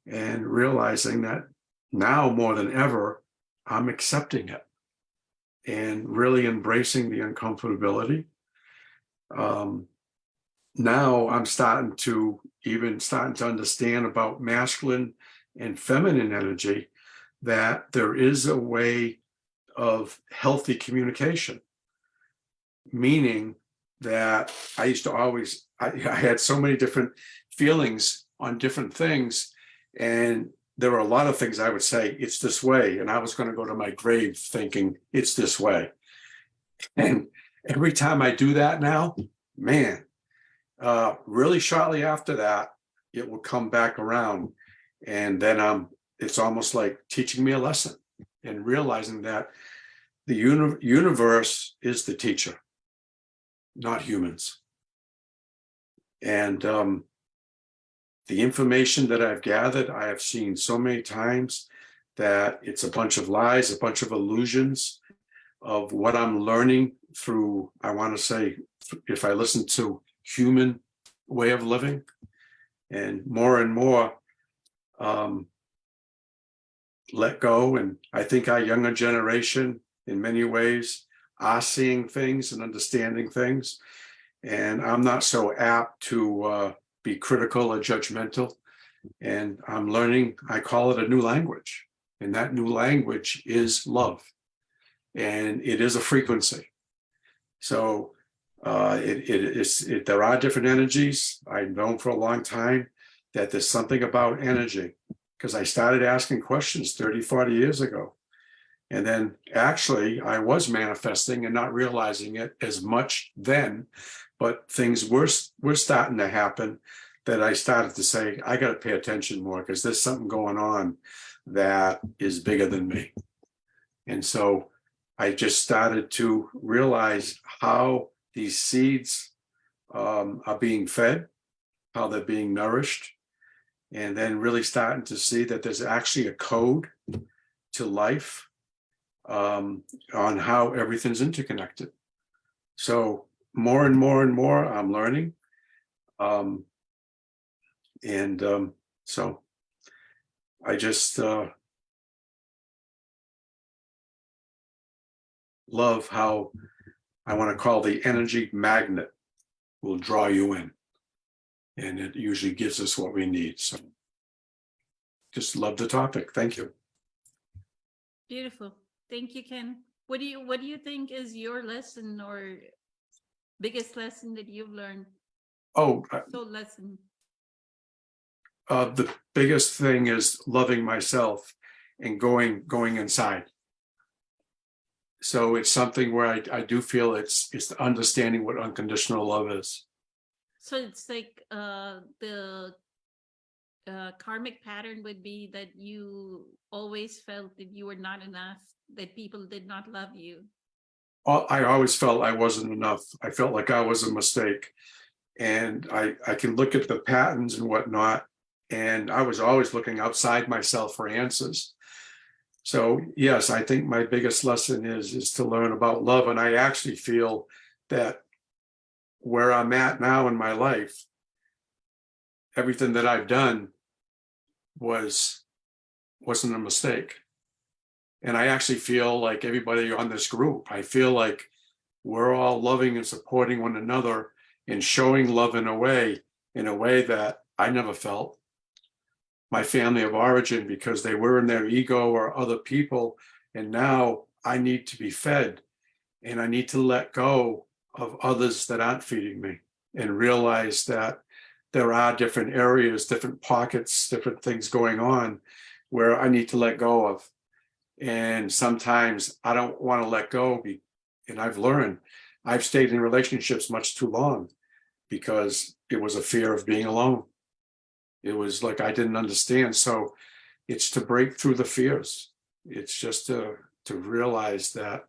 and realizing that now more than ever, I'm accepting it and really embracing the uncomfortability. Now I'm starting to understand about masculine and feminine energy, that there is a way of healthy communication, meaning that I used to always, I had so many different feelings on different things. And there were a lot of things I would say, it's this way. And I was going to go to my grave thinking it's this way. And every time I do that now, man, really shortly after that, it will come back around. And then it's almost like teaching me a lesson and realizing that the universe is the teacher, not humans. And the information that I've gathered, I have seen so many times that it's a bunch of lies, a bunch of illusions of what I'm learning through, I want to say, if I listen to human way of living, and more let go. And I think our younger generation in many ways are seeing things and understanding things. And I'm not so apt to be critical or judgmental. And I'm learning, I call it a new language. And that new language is love. And it is a frequency. So there are different energies. I've known for a long time that there's something about energy, because I started asking questions 30, 40 years ago. And then actually I was manifesting and not realizing it as much then, but things were starting to happen that I started to say, I got to pay attention more, because there's something going on that is bigger than me. And so I just started to realize how these seeds are being fed, how they're being nourished, and then really starting to see that there's actually a code to life on how everything's interconnected. So more and more and more I'm learning. So I just love how I want to call the energy magnet will draw you in. And it usually gives us what we need. So just love the topic. Thank you. Beautiful. Thank you, Ken. What do you think is your lesson or biggest lesson that you've learned? Lesson. The biggest thing is loving myself and going inside. So it's something where I do feel it's understanding what unconditional love is. So it's like the karmic pattern would be that you always felt that you were not enough, that people did not love you. I always felt I wasn't enough. I felt like I was a mistake. And I can look at the patterns and whatnot, and I was always looking outside myself for answers. So yes, I think my biggest lesson is to learn about love. And I actually feel that where I'm at now in my life, everything that I've done wasn't a mistake. And I actually feel like everybody on this group, I feel like we're all loving and supporting one another and showing love in a way that I never felt. My family of origin, because they were in their ego or other people, and now I need to be fed, and I need to let go of others that aren't feeding me, and realize that there are different areas, different pockets, different things going on where I need to let go of. And sometimes I don't want to let go. And I've learned, I've stayed in relationships much too long because it was a fear of being alone. It was like I didn't understand. So it's to break through the fears. It's just to realize that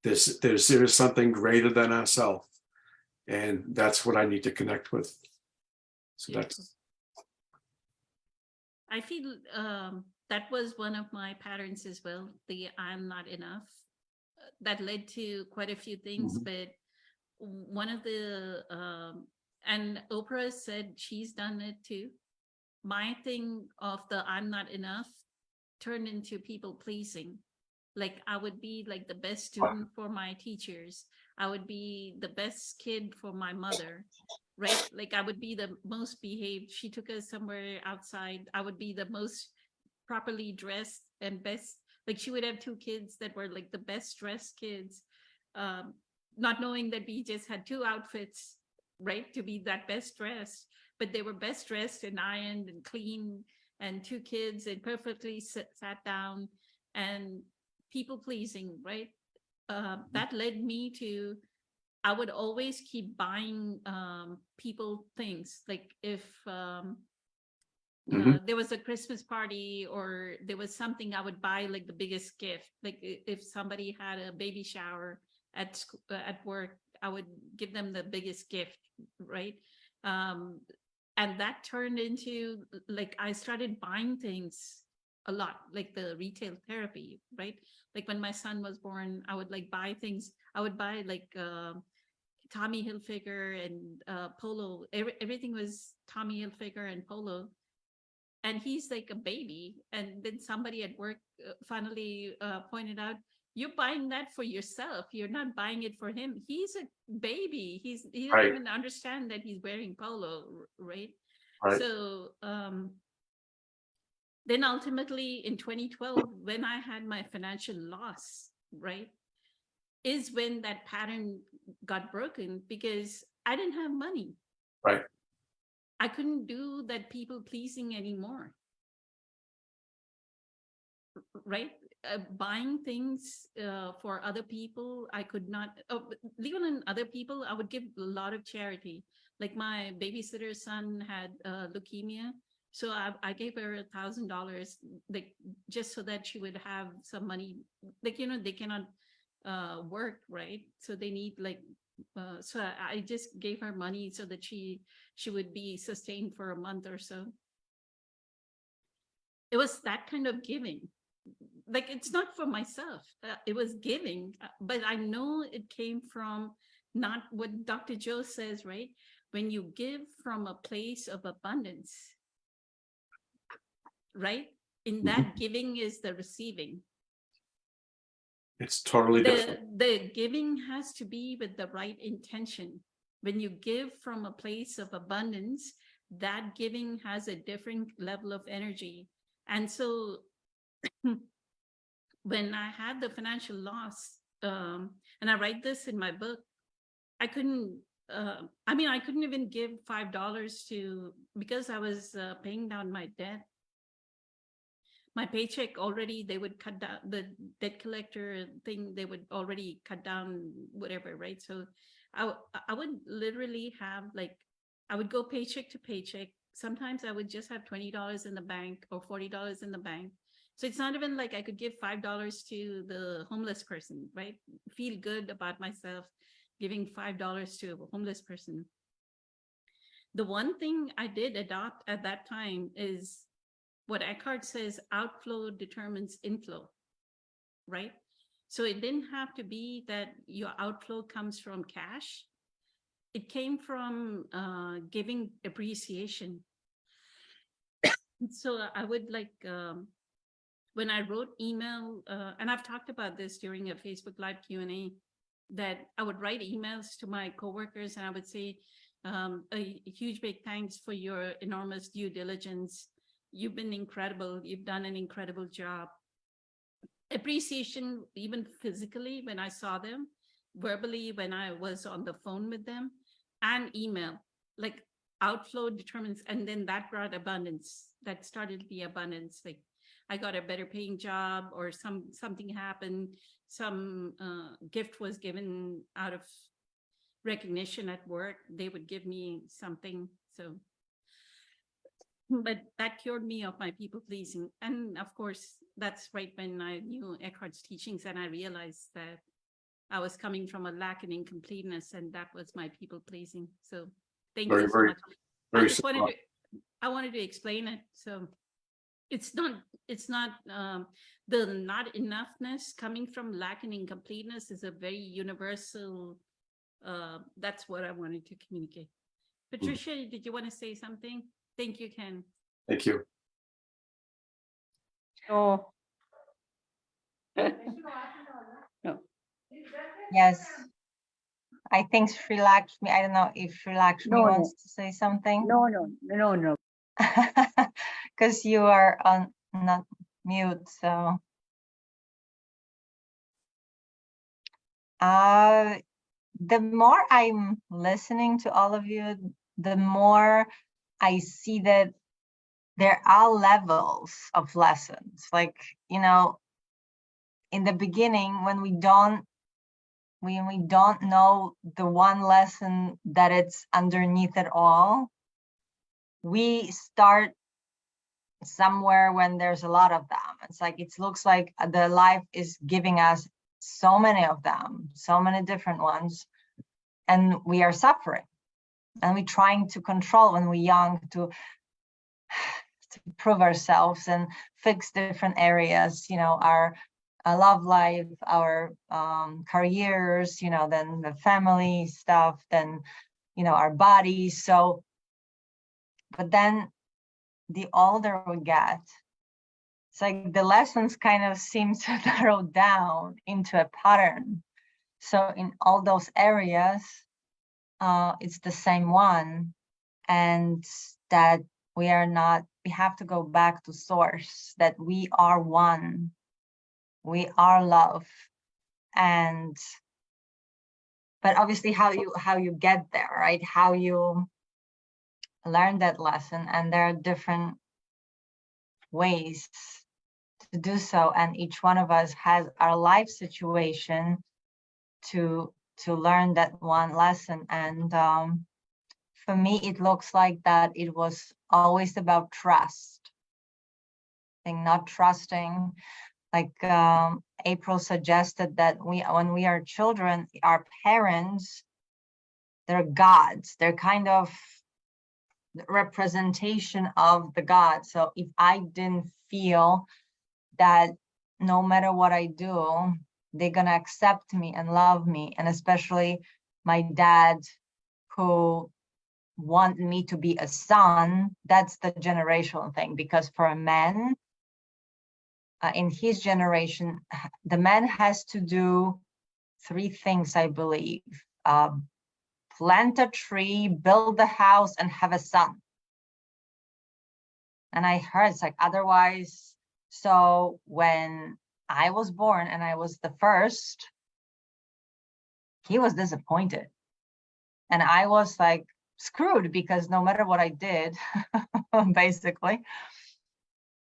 there is something greater than ourselves. And that's what I need to connect with. So that's. I feel that was one of my patterns as well. The I'm not enough. That led to quite a few things, but one of the and Oprah said she's done it too. My thing of the I'm not enough turned into people pleasing. Like I would be like the best student for my teachers. I would be the best kid for my mother, right? Like I would be the most behaved. She took us somewhere outside. I would be the most properly dressed and best. Like she would have two kids that were like the best dressed kids, not knowing that we just had two outfits, right, to be that best dressed. But they were best dressed and ironed and clean, and two kids and perfectly sat down and people pleasing, right? That led me to I would always keep buying people things. Like if there was a Christmas party or there was something, I would buy like the biggest gift. Like if somebody had a baby shower at work, I would give them the biggest gift, right? And that turned into like I started buying things a lot, like the retail therapy, right? Like when my son was born, I would like buy things. I would buy like Tommy Hilfiger and Polo. Everything was Tommy Hilfiger and Polo. And he's like a baby. And then somebody at work finally pointed out, you're buying that for yourself. You're not buying it for him. He's a baby. He doesn't Right. even understand that he's wearing Polo, right? Right. So then ultimately in 2012, when I had my financial loss, right, is when that pattern got broken because I didn't have money. Right. I couldn't do that people pleasing anymore. Right? Buying things for other people, I could not, even in other people, I would give a lot of charity. Like my babysitter's son had leukemia. So I gave her $1,000, like just so that she would have some money. Like, you know, they cannot work, right? So they need like, so I just gave her money so that she would be sustained for a month or so. It was that kind of giving. Like, it's not for myself. It was giving, but I know it came from not what Dr. Joe says, right? When you give from a place of abundance, right? In that giving is the receiving. It's totally different. The giving has to be with the right intention. When you give from a place of abundance, that giving has a different level of energy. And so when I had the financial loss, and I write this in my book, I couldn't, I couldn't even give $5 to, because I was paying down my debt. My paycheck already, they would cut down the debt collector thing, they would already cut down whatever, right? So I would literally have like, I would go paycheck to paycheck. Sometimes I would just have $20 in the bank or $40 in the bank. So it's not even like I could give $5 to the homeless person, right? Feel good about myself giving $5 to a homeless person. The one thing I did adopt at that time is what Eckhart says, outflow determines inflow, right? So it didn't have to be that your outflow comes from cash. It came from giving appreciation. So I would like, when I wrote email, and I've talked about this during a Facebook Live Q&A, that I would write emails to my coworkers and I would say, a huge big thanks for your enormous due diligence. You've been incredible. You've done an incredible job. Appreciation, even physically, when I saw them, verbally, when I was on the phone with them, and email, like outflow determines, and then that brought abundance. That started the abundance. Like I got a better paying job, or something happened, some gift was given out of recognition at work. They would give me something. So, but that cured me of my people pleasing. And of course, that's right when I knew Eckhart's teachings and I realized that I was coming from a lack and incompleteness, and that was my people pleasing. So thank you so much. I just wanted to explain it. So it's not the not enoughness coming from lack and incompleteness is a very universal, that's what I wanted to communicate. Patricia, did you want to say something? Thank you, Ken. Thank you. Oh, Yes. I think Sri Lakshmi, I don't know if Sri Lakshmi No, wants to say something. no. Because you are on not mute, so. The more I'm listening to all of you, the more I see that there are levels of lessons. Like, you know, in the beginning, when we don't when we don't know the one lesson that it's underneath it all, we start somewhere when there's a lot of them. It's like, it looks like the life is giving us so many of them, so many different ones, and we are suffering. And we're trying to control when we're young to prove ourselves and fix different areas, you know, our love life, our careers, you know, then the family stuff, then, you know, our bodies. So, but then the older we get, it's like the lessons kind of seem to narrow down into a pattern. So in all those areas, it's the same one, and that we have to go back to source, that we are one, we are love. And but obviously how you get there, right? How you learn that lesson, and there are different ways to do so, and each one of us has our life situation to learn that one lesson. And for me, it looks like that it was always about trust. I think not trusting, like April suggested, that when we are children, our parents, they're gods. They're kind of representation of the God. So if I didn't feel that no matter what I do, they're gonna accept me and love me, and especially my dad, who wanted me to be a son, that's the generational thing. Because for a man, in his generation, the man has to do 3 things, I believe. Plant a tree, build a house, and have a son. And I heard it's like, otherwise, so when I was born and I was the first, he was disappointed. And I was like screwed, because no matter what I did, basically,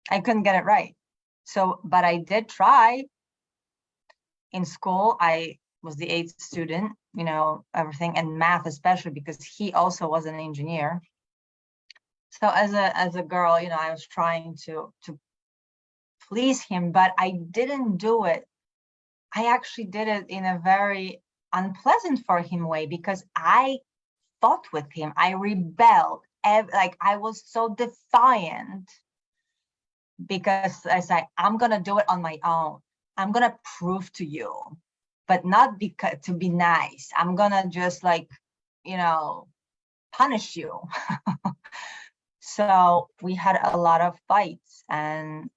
I couldn't get it right. So, but I did try. In school, I was the 8th student, you know, everything, and math especially, because he also was an engineer. So as a girl, you know, I was trying to please him, but I didn't do it. I actually did it in a very unpleasant for him way, because I fought with him. I rebelled. Like, I was so defiant, because I said, I'm gonna do it on my own. I'm gonna prove to you, but not because to be nice. I'm gonna just, like, you know, punish you. So we had a lot of fights, and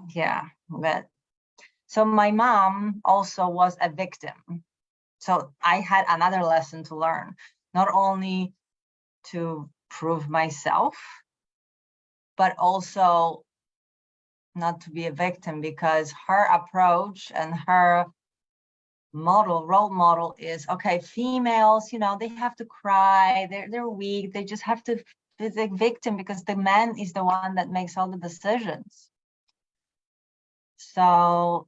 yeah, but so my mom also was a victim. So I had another lesson to learn, not only to prove myself, but also not to be a victim, because her approach and her role model is, okay, females, you know, they have to cry, they're weak, they just have to be the victim, because the man is the one that makes all the decisions. So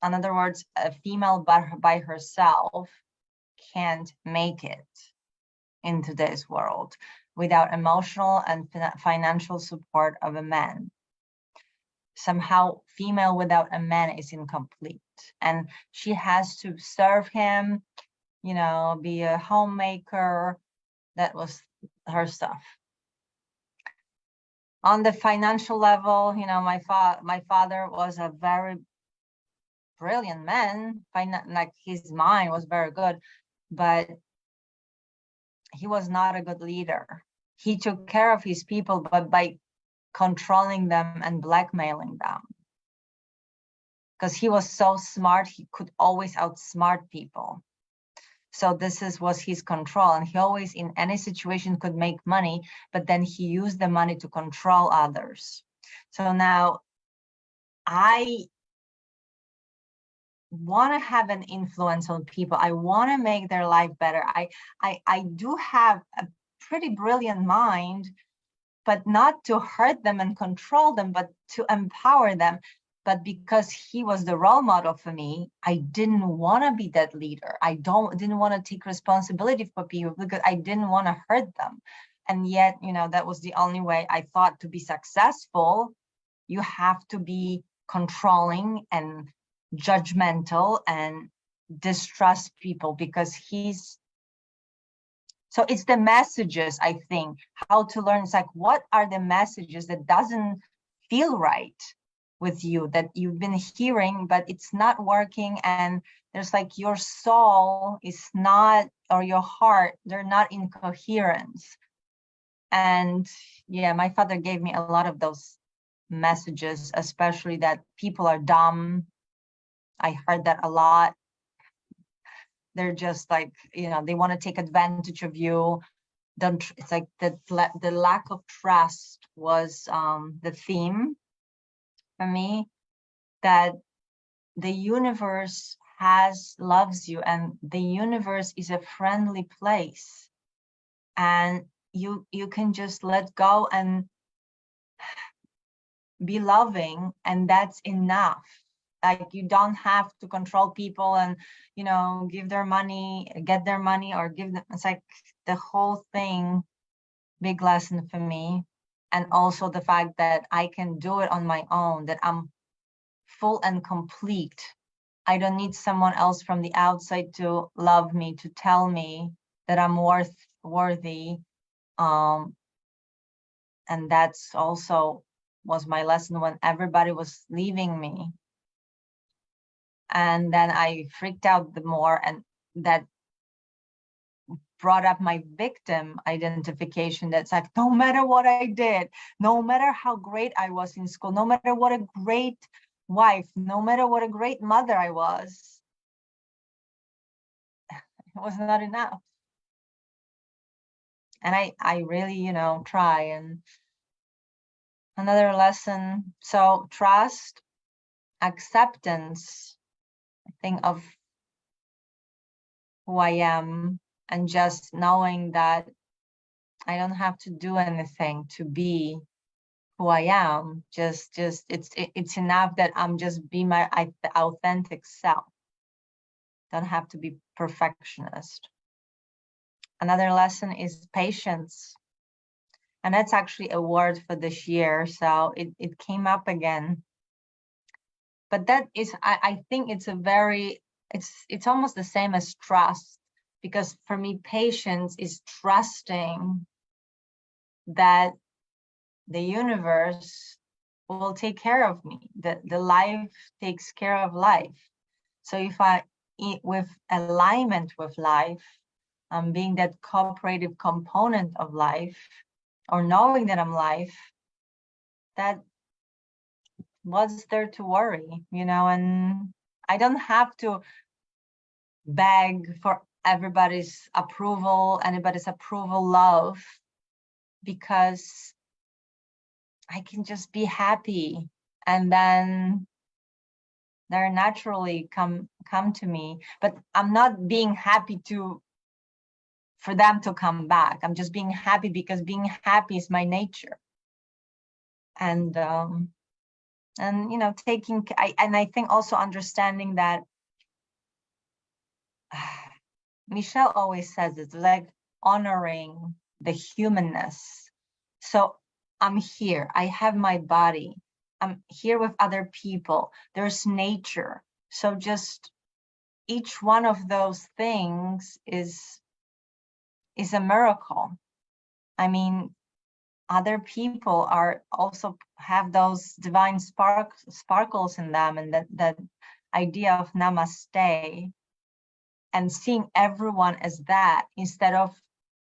in other words, a female by herself can't make it in today's world without emotional and financial support of a man. Somehow, female without a man is incomplete, and she has to serve him, you know, be a homemaker. That was her stuff. On the financial level, you know, my father was a very brilliant man. Like, his mind was very good, but he was not a good leader. He took care of his people, but by controlling them and blackmailing them. Because he was so smart, he could always outsmart people. So this was his control, and he always, in any situation, could make money, but then he used the money to control others. So now I want to have an influence on people. I want to make their life better. I do have a pretty brilliant mind, but not to hurt them and control them, but to empower them. But because he was the role model for me, I didn't want to be that leader. I didn't want to take responsibility for people because I didn't want to hurt them. And yet, that was the only way I thought to be successful. You have to be controlling and judgmental and distrust people, because so it's the messages, I think, how to learn. It's like, what are the messages that doesn't feel right with you, that you've been hearing, but it's not working, and there's like your soul is not, or your heart, they're not in coherence. And yeah, my father gave me a lot of those messages, especially that people are dumb. I heard that a lot. They're just like, they want to take advantage of you. It's like the lack of trust was the theme for me, that the universe loves you, and the universe is a friendly place, and you can just let go and be loving, and that's enough. Like, you don't have to control people and get their money, or give them. It's like the whole thing, big lesson for me. And also the fact that I can do it on my own, that I'm full and complete. I don't need someone else from the outside to love me, to tell me that I'm worthy. And that's also was my lesson when everybody was leaving me. And then I freaked out the more, and that brought up my victim identification. That's like, no matter what I did, no matter how great I was in school, no matter what a great wife, no matter what a great mother I was, it was not enough. And I really, try. And another lesson, so trust, acceptance, I think, of who I am, and just knowing that I don't have to do anything to be who I am. Just it's enough that I'm just be my authentic self. Don't have to be perfectionist. Another lesson is patience. And that's actually a word for this year. So it came up again. But that is, I think it's it's almost the same as trust, because for me, patience is trusting that the universe will take care of me, that the life takes care of life. So if I, with alignment with life, being that cooperative component of life, or knowing that I'm life, that what's there to worry, and I don't have to beg for anybody's approval, love, because I can just be happy, and then they're naturally come to me. But I'm not being happy for them to come back. I'm just being happy because being happy is my nature. And taking, I think also understanding that Michelle always says it's like honoring the humanness. So I'm here, I have my body, I'm here with other people, there's nature. So just each one of those things is a miracle. I mean, other people are also have those divine sparkles in them, and that idea of namaste, and seeing everyone as that, instead of,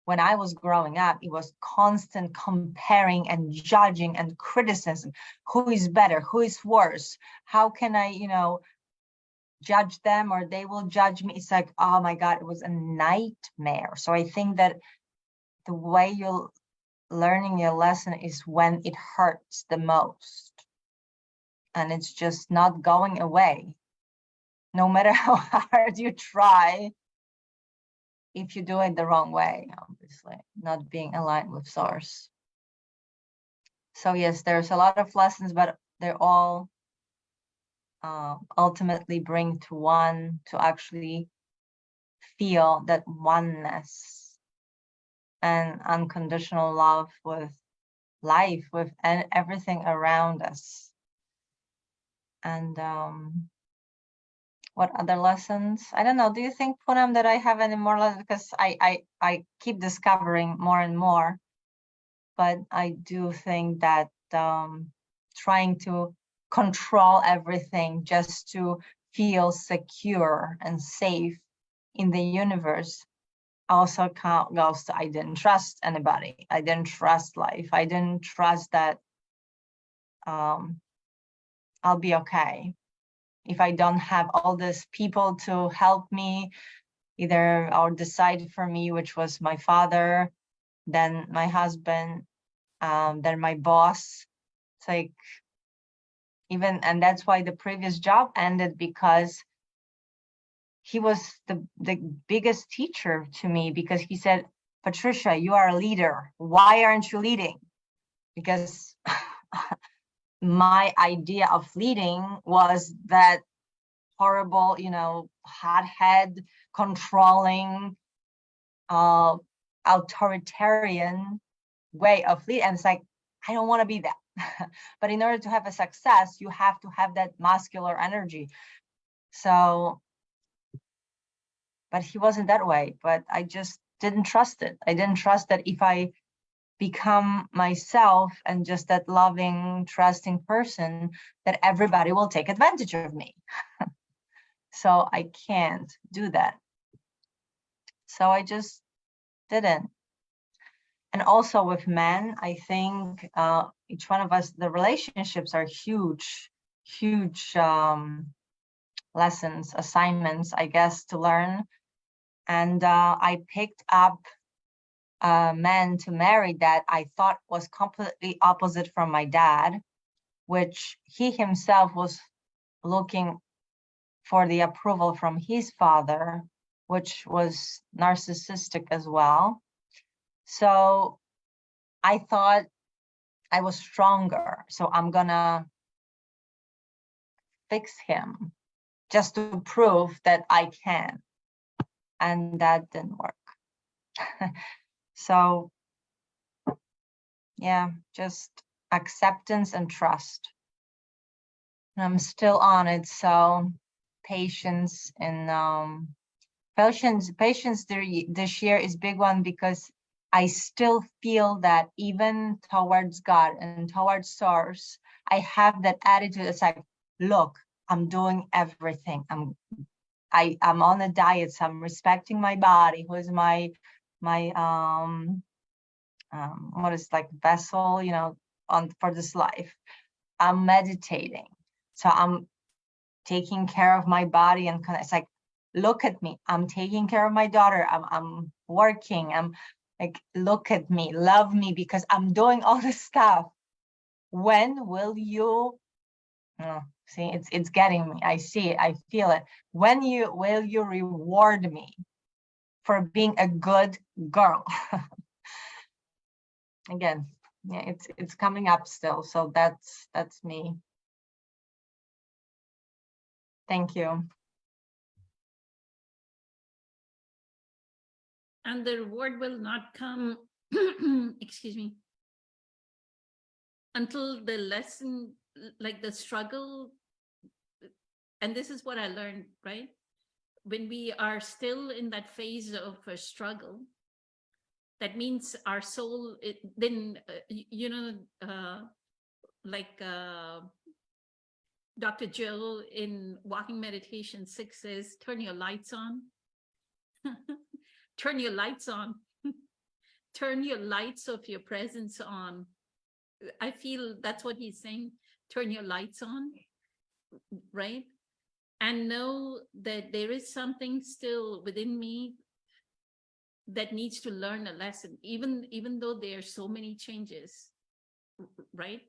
when I was growing up, it was constant comparing and judging and criticism. Who is better? Who is worse? How can I, judge them, or they will judge me? It's like, oh my God, it was a nightmare. So I think that the way you're learning your lesson is when it hurts the most. And it's just not going away. No matter how hard you try, if you do it the wrong way, obviously, not being aligned with source. So yes, there's a lot of lessons, but they're all ultimately bring to one to actually feel that oneness and unconditional love with life, with everything around us. And what other lessons? I don't know. Do you think, Poonam, that I have any more lessons? Because I keep discovering more and more. But I do think that trying to control everything just to feel secure and safe in the universe also goes to I didn't trust anybody. I didn't trust life. I didn't trust that I'll be okay if I don't have all these people to help me, either or decide for me, which was my father, then my husband, then my boss. It's like, even, and that's why the previous job ended, because he was the biggest teacher to me, because he said, Patricia, you are a leader. Why aren't you leading? Because my idea of leading was that horrible, hothead, controlling, authoritarian way of leading. And it's like, I don't want to be that. But in order to have a success, you have to have that muscular energy. So, but he wasn't that way, but I just didn't trust it. I didn't trust that if I become myself and just that loving, trusting person, that everybody will take advantage of me. So I can't do that. So I just didn't. And also with men, I think each one of us, the relationships are huge, huge lessons, assignments, I guess, to learn. And I picked up a man to marry that I thought was completely opposite from my dad, which he himself was looking for the approval from his father, which was narcissistic as well. So I thought I was stronger, so I'm gonna fix him just to prove that I can. And that didn't work. So yeah, just acceptance and trust. And I'm still on it, so patience and patience this year is big one, because I still feel that even towards God and towards source, I have that attitude. It's like, look, I'm doing everything. I'm on a diet, so I'm respecting my body, who is my what is like vessel, for this life. I'm meditating, so I'm taking care of my body, and it's like, look at me, I'm taking care of my daughter, I'm working, I'm like, look at me, love me, because I'm doing all this stuff. When will you see, it's getting me, I see it, I feel it. When will you reward me for being a good girl? Again, yeah, it's coming up still, so that's me. Thank you. And the reward will not come, excuse me, until the lesson, like the struggle. And this is what I learned, right? When we are still in that phase of a struggle, that means our soul, like Dr. Jill in Walking Meditation 6 says, turn your lights on. Turn your lights on. Turn your lights of your presence on. I feel that's what he's saying. Turn your lights on, right? And know that there is something still within me that needs to learn a lesson, even though there are so many changes, right?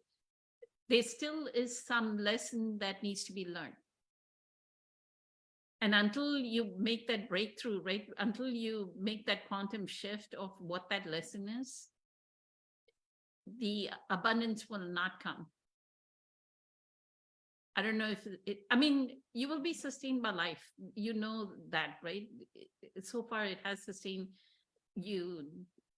There still is some lesson that needs to be learned. And until you make that breakthrough, right? Until you make that quantum shift of what that lesson is, the abundance will not come. I don't know if I mean, you will be sustained by life. You know that, right? So far, it has sustained you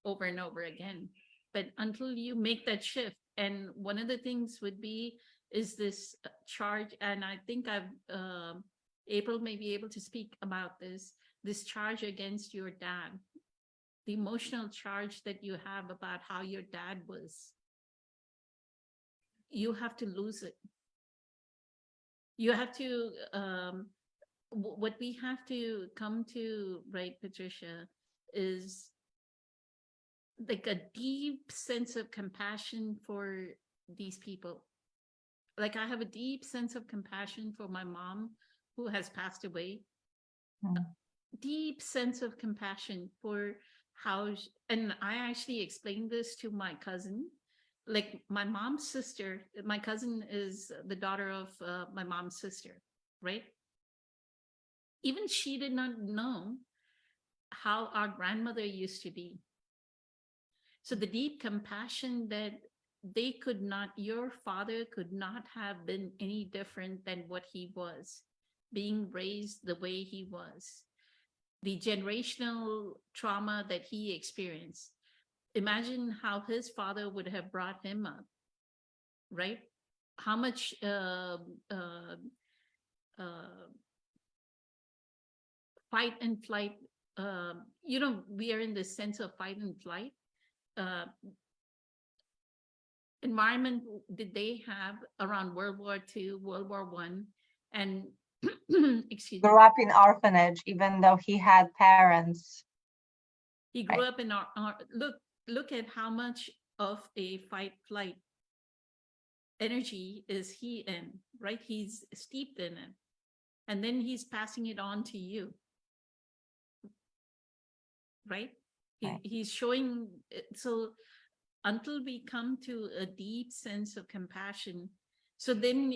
over and over again. But until you make that shift, and one of the things would be is this charge, and I think April may be able to speak about this charge against your dad, the emotional charge that you have about how your dad was. You have to lose it. You have to, what we have to come to, right, Patricia, is like a deep sense of compassion for these people. Like I have a deep sense of compassion for my mom who has passed away. Mm. Deep sense of compassion for how, and I actually explained this to my cousin. Like my mom's sister, my cousin is the daughter of my mom's sister, right? Even she did not know how our grandmother used to be. So the deep compassion that they could not, your father could not have been any different than what he was, being raised the way he was. The generational trauma that he experienced. Imagine how his father would have brought him up, right? How much fight and flight, we are in this sense of fight and flight. Environment did they have around World War II, World War I, and excuse me. Grew up in orphanage, even though he had parents. He grew up in our look at how much of a fight flight energy is he in, right? He's steeped in it. And then he's passing it on to you. Right? Right. He's showing, so until we come to a deep sense of compassion, so then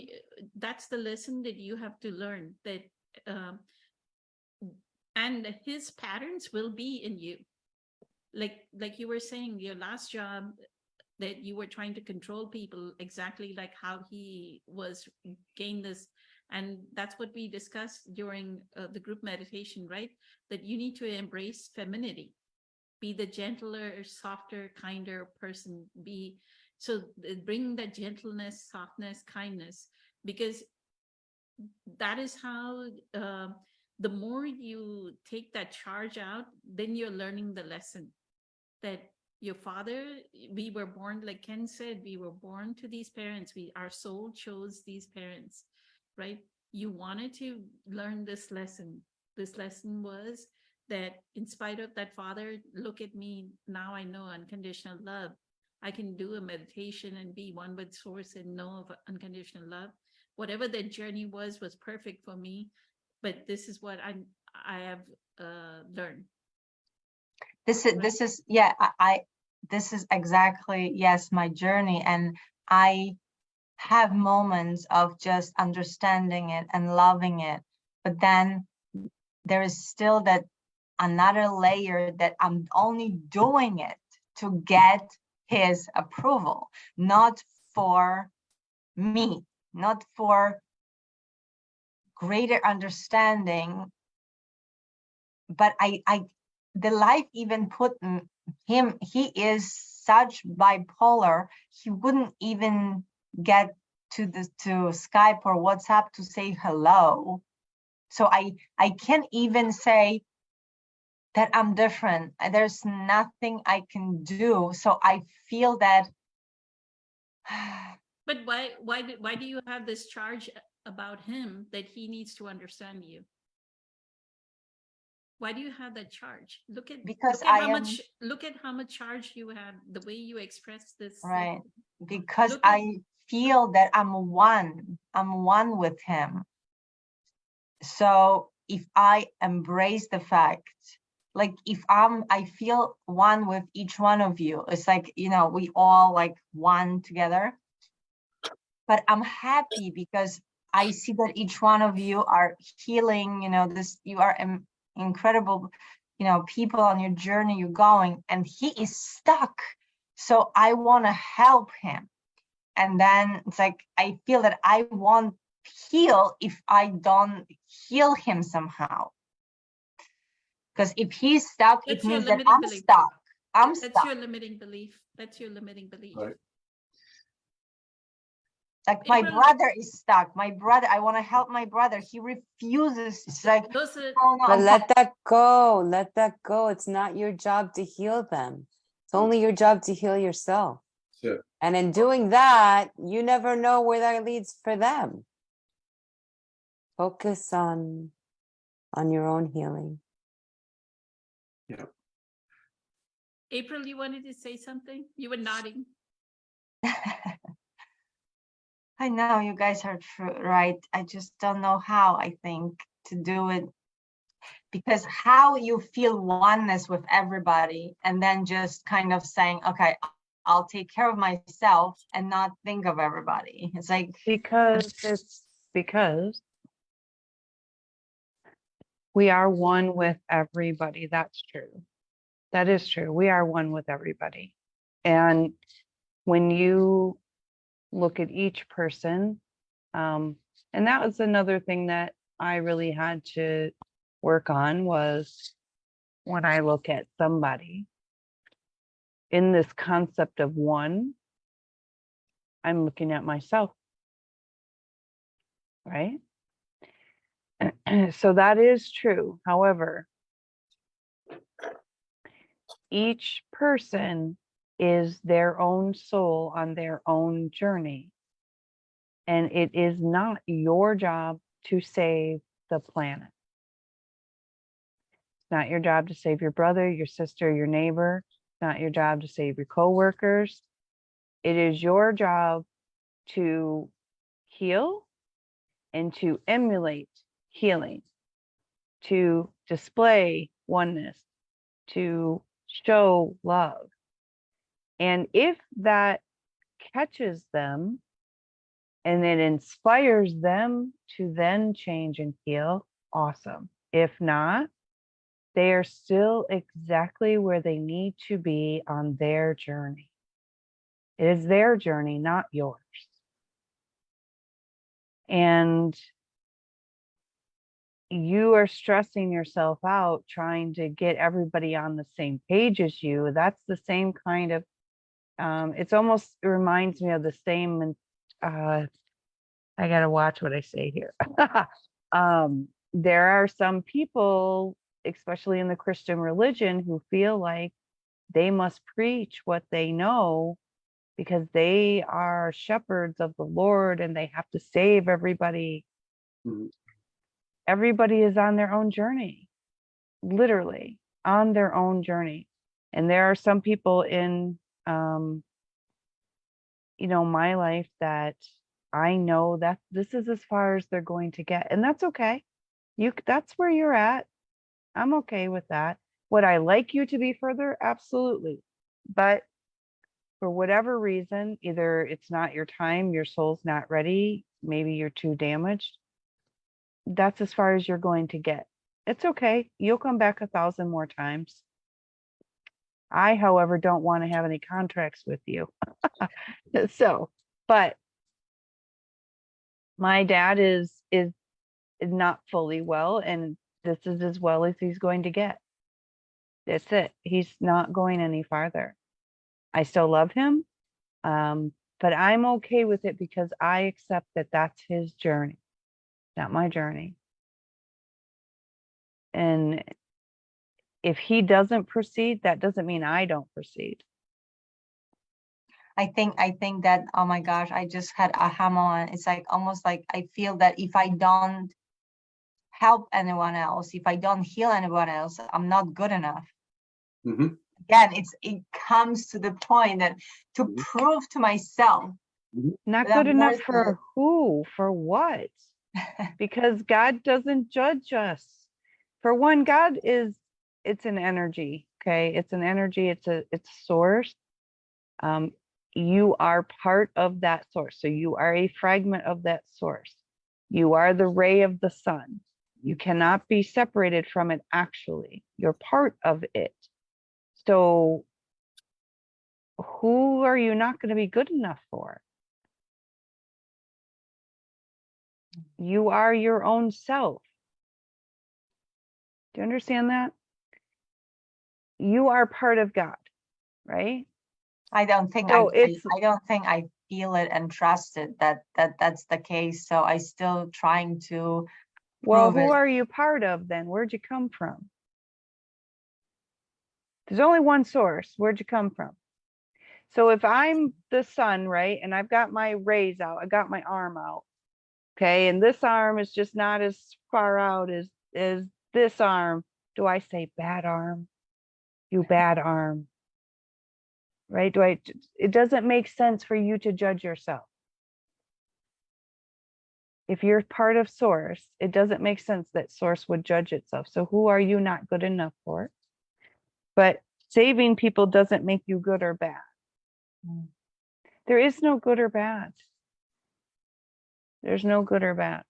that's the lesson that you have to learn, that and his patterns will be in you. Like you were saying, your last job, that you were trying to control people exactly like how he was gained this. And that's what we discussed during the group meditation, right? That you need to embrace femininity, be the gentler, softer, kinder person, bring that gentleness, softness, kindness, because that is how the more you take that charge out, then you're learning the lesson that your father, we were born, like Ken said, we were born to these parents. Our soul chose these parents, right? You wanted to learn this lesson. This lesson was that in spite of that father, look at me, now I know unconditional love. I can do a meditation and be one with source and know of unconditional love. Whatever that journey was perfect for me, but this is what I have learned. This is yeah, this is exactly, yes, my journey. And I have moments of just understanding it and loving it. But then there is still that another layer that I'm only doing it to get his approval, not for me, not for greater understanding. But the life even put him, he is such bipolar, he wouldn't even get to Skype or WhatsApp to say hello. So I can't even say that I'm different. There's nothing I can do. So I feel that. But why do you have this charge about him that he needs to understand you? Why do you have that charge? Look at how much charge you have, the way you express this. Right. Because I feel that I'm one with him. So if I embrace the fact, like if I feel one with each one of you, it's like, we all like one together. But I'm happy because I see that each one of you are healing, you are incredible, people on your journey you're going, and he is stuck. So I want to help him. And then it's like, I feel that I want heal if I don't heal him somehow. Because if he's stuck, That's it your means that limiting I'm belief. stuck. I'm That's stuck. your limiting belief. That's your limiting belief. Right. Like my April- brother is stuck. My brother, I want to help my brother. He refuses. It's like, Those are oh no, But I'm let that go. Let that go. It's not your job to heal them. It's only your job to heal yourself. That's it. And in doing that, you never know where that leads for them. Focus on your own healing. April, you wanted to say something? You were nodding. I know you guys are right. I just don't know how, I think, to do it. Because how you feel oneness with everybody and then just kind of saying, okay, I'll take care of myself and not think of everybody. It's like, Because we are one with everybody. That's true. That is true. We are one with everybody. And when you look at each person, and that was another thing that I really had to work on, was when I look at somebody in this concept of one, I'm looking at myself, right? So that is true. However, each person is their own soul on their own journey. And it is not your job to save the planet. It's not your job to save your brother, your sister, your neighbor. It's not your job to save your coworkers. It is your job to heal and to emulate healing, to display oneness, to show love. And if that catches them and it inspires them to then change and heal, awesome. If not, they are still exactly where they need to be on their journey. It is their journey, not yours. And you are stressing yourself out trying to get everybody on the same page as you. That's the same kind of, it's almost, it reminds me of the same, I got to watch what I say here. There are some people, especially in the Christian religion, who feel like they must preach what they know because they are shepherds of the Lord and they have to save everybody. Mhm. Everybody is on their own journey, literally on their own journey. And there are some people in, my life that I know that this is as far as they're going to get. And that's okay. That's where you're at. I'm okay with that. Would I like you to be further? Absolutely. But for whatever reason, either it's not your time, your soul's not ready, maybe you're too damaged. That's as far as you're going to get. It's okay. You'll come back 1,000 more times. I, however, don't want to have any contracts with you. But my dad is not fully well, and this is as well as he's going to get. That's it. He's not going any farther. I still love him, but I'm okay with it because I accept that that's his journey, not my journey. And if he doesn't proceed, that doesn't mean I don't proceed. I think that, oh my gosh, I just had aha moment. It's like almost like I feel that if I don't help anyone else, if I don't heal anyone else, I'm not good enough. Mhm. Again, it comes to the point that to prove to myself Not that good I'm enough worth for who? For what? Because God doesn't judge us. For one, God is, it's an energy, okay? It's an energy, it's a source. You are part of that source. So you are a fragment of that source. You are the ray of the sun. You cannot be separated from it actually. You're part of it. So who are you not going to be good enough for? You are your own self. Do you understand that? You are part of God, right? I don't think So I don't think I feel it and trust it that's the case. So I still trying to well, prove who it. are you part of then? Where'd you come from? There's only one source. Where'd you come from? So if I'm the sun, right, and I've got my rays out, I got my arm out, okay, and this arm is just not as far out as this arm, do I say bad arm? You bad arm, right? It doesn't make sense for you to judge yourself. If you're part of source, it doesn't make sense that source would judge itself. So who are you not good enough for? But saving people doesn't make you good or bad. Mm. There is no good or bad. There's no good or bad.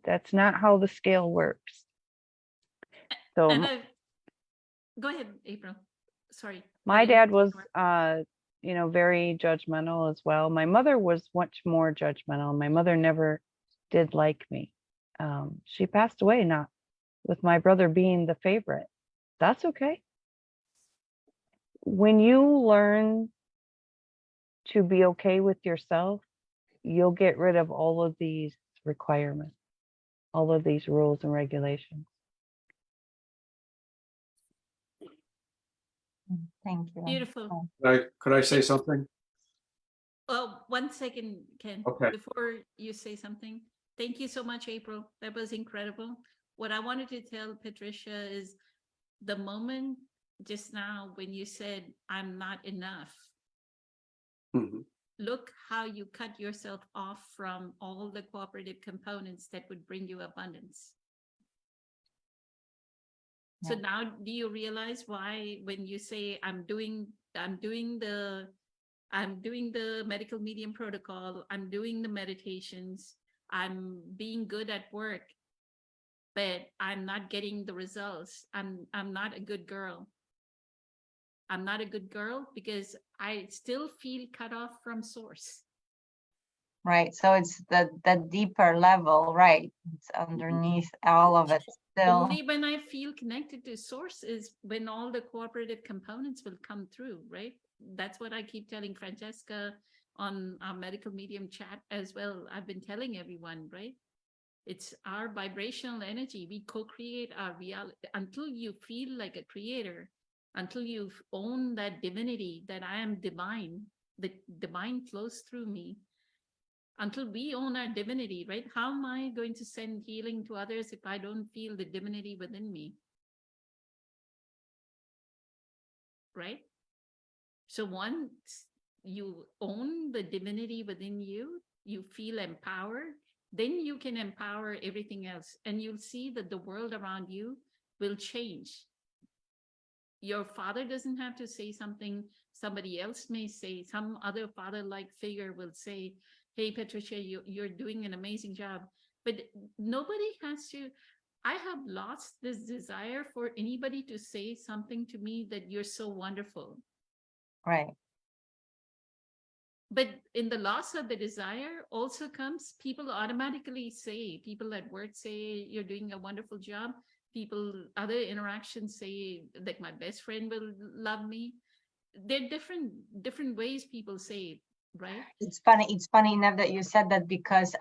That's not how the scale works. So And go ahead, April. Sorry. I my didn't dad mean to was, interrupt. very judgmental as well. My mother was much more judgmental. My mother never did like me. She passed away not with my brother being the favorite. That's okay. When you learn to be okay with yourself, you'll get rid of all of these requirements, all of these rules and regulations. Thank you. Beautiful. Could I say something? Well, 1 second, Ken. Okay. Before you say something, thank you so much, April. That was incredible. What I wanted to tell Patricia is the moment just now when you said, I'm not enough, Mhm. look how you cut yourself off from all the cooperative components that would bring you abundance. So Yeah. now do you realize why when you say I'm doing the medical medium protocol, I'm doing the meditations, I'm being good at work, but I'm not getting the results. I'm not a good girl. I'm not a good girl because I still feel cut off from source. Right. So it's the deeper level, right? It's underneath all of it still. Only when I feel connected to source is when all the cooperative components will come through, right? That's what I keep telling Francesca on our medical medium chat as well. I've been telling everyone, right? It's our vibrational energy. We co-create our reality. Until you feel like a creator, until you own that divinity, that I am divine, the divine flows through me. Until we own our divinity, right? How am I going to send healing to others if I don't feel the divinity within me? Right? So once you own the divinity within you, you feel empowered, then you can empower everything else. And you'll see that the world around you will change. Your father doesn't have to say something, somebody else may say, some other father-like figure will say, hey, Patricia, you're doing an amazing job. But nobody has to, I have lost this desire for anybody to say something to me that you're so wonderful. Right. But in the loss of the desire also comes, people automatically say, people at work say, you're doing a wonderful job. People, other interactions say, like my best friend will love me. There are different ways people say it, right? It's funny enough that you said that because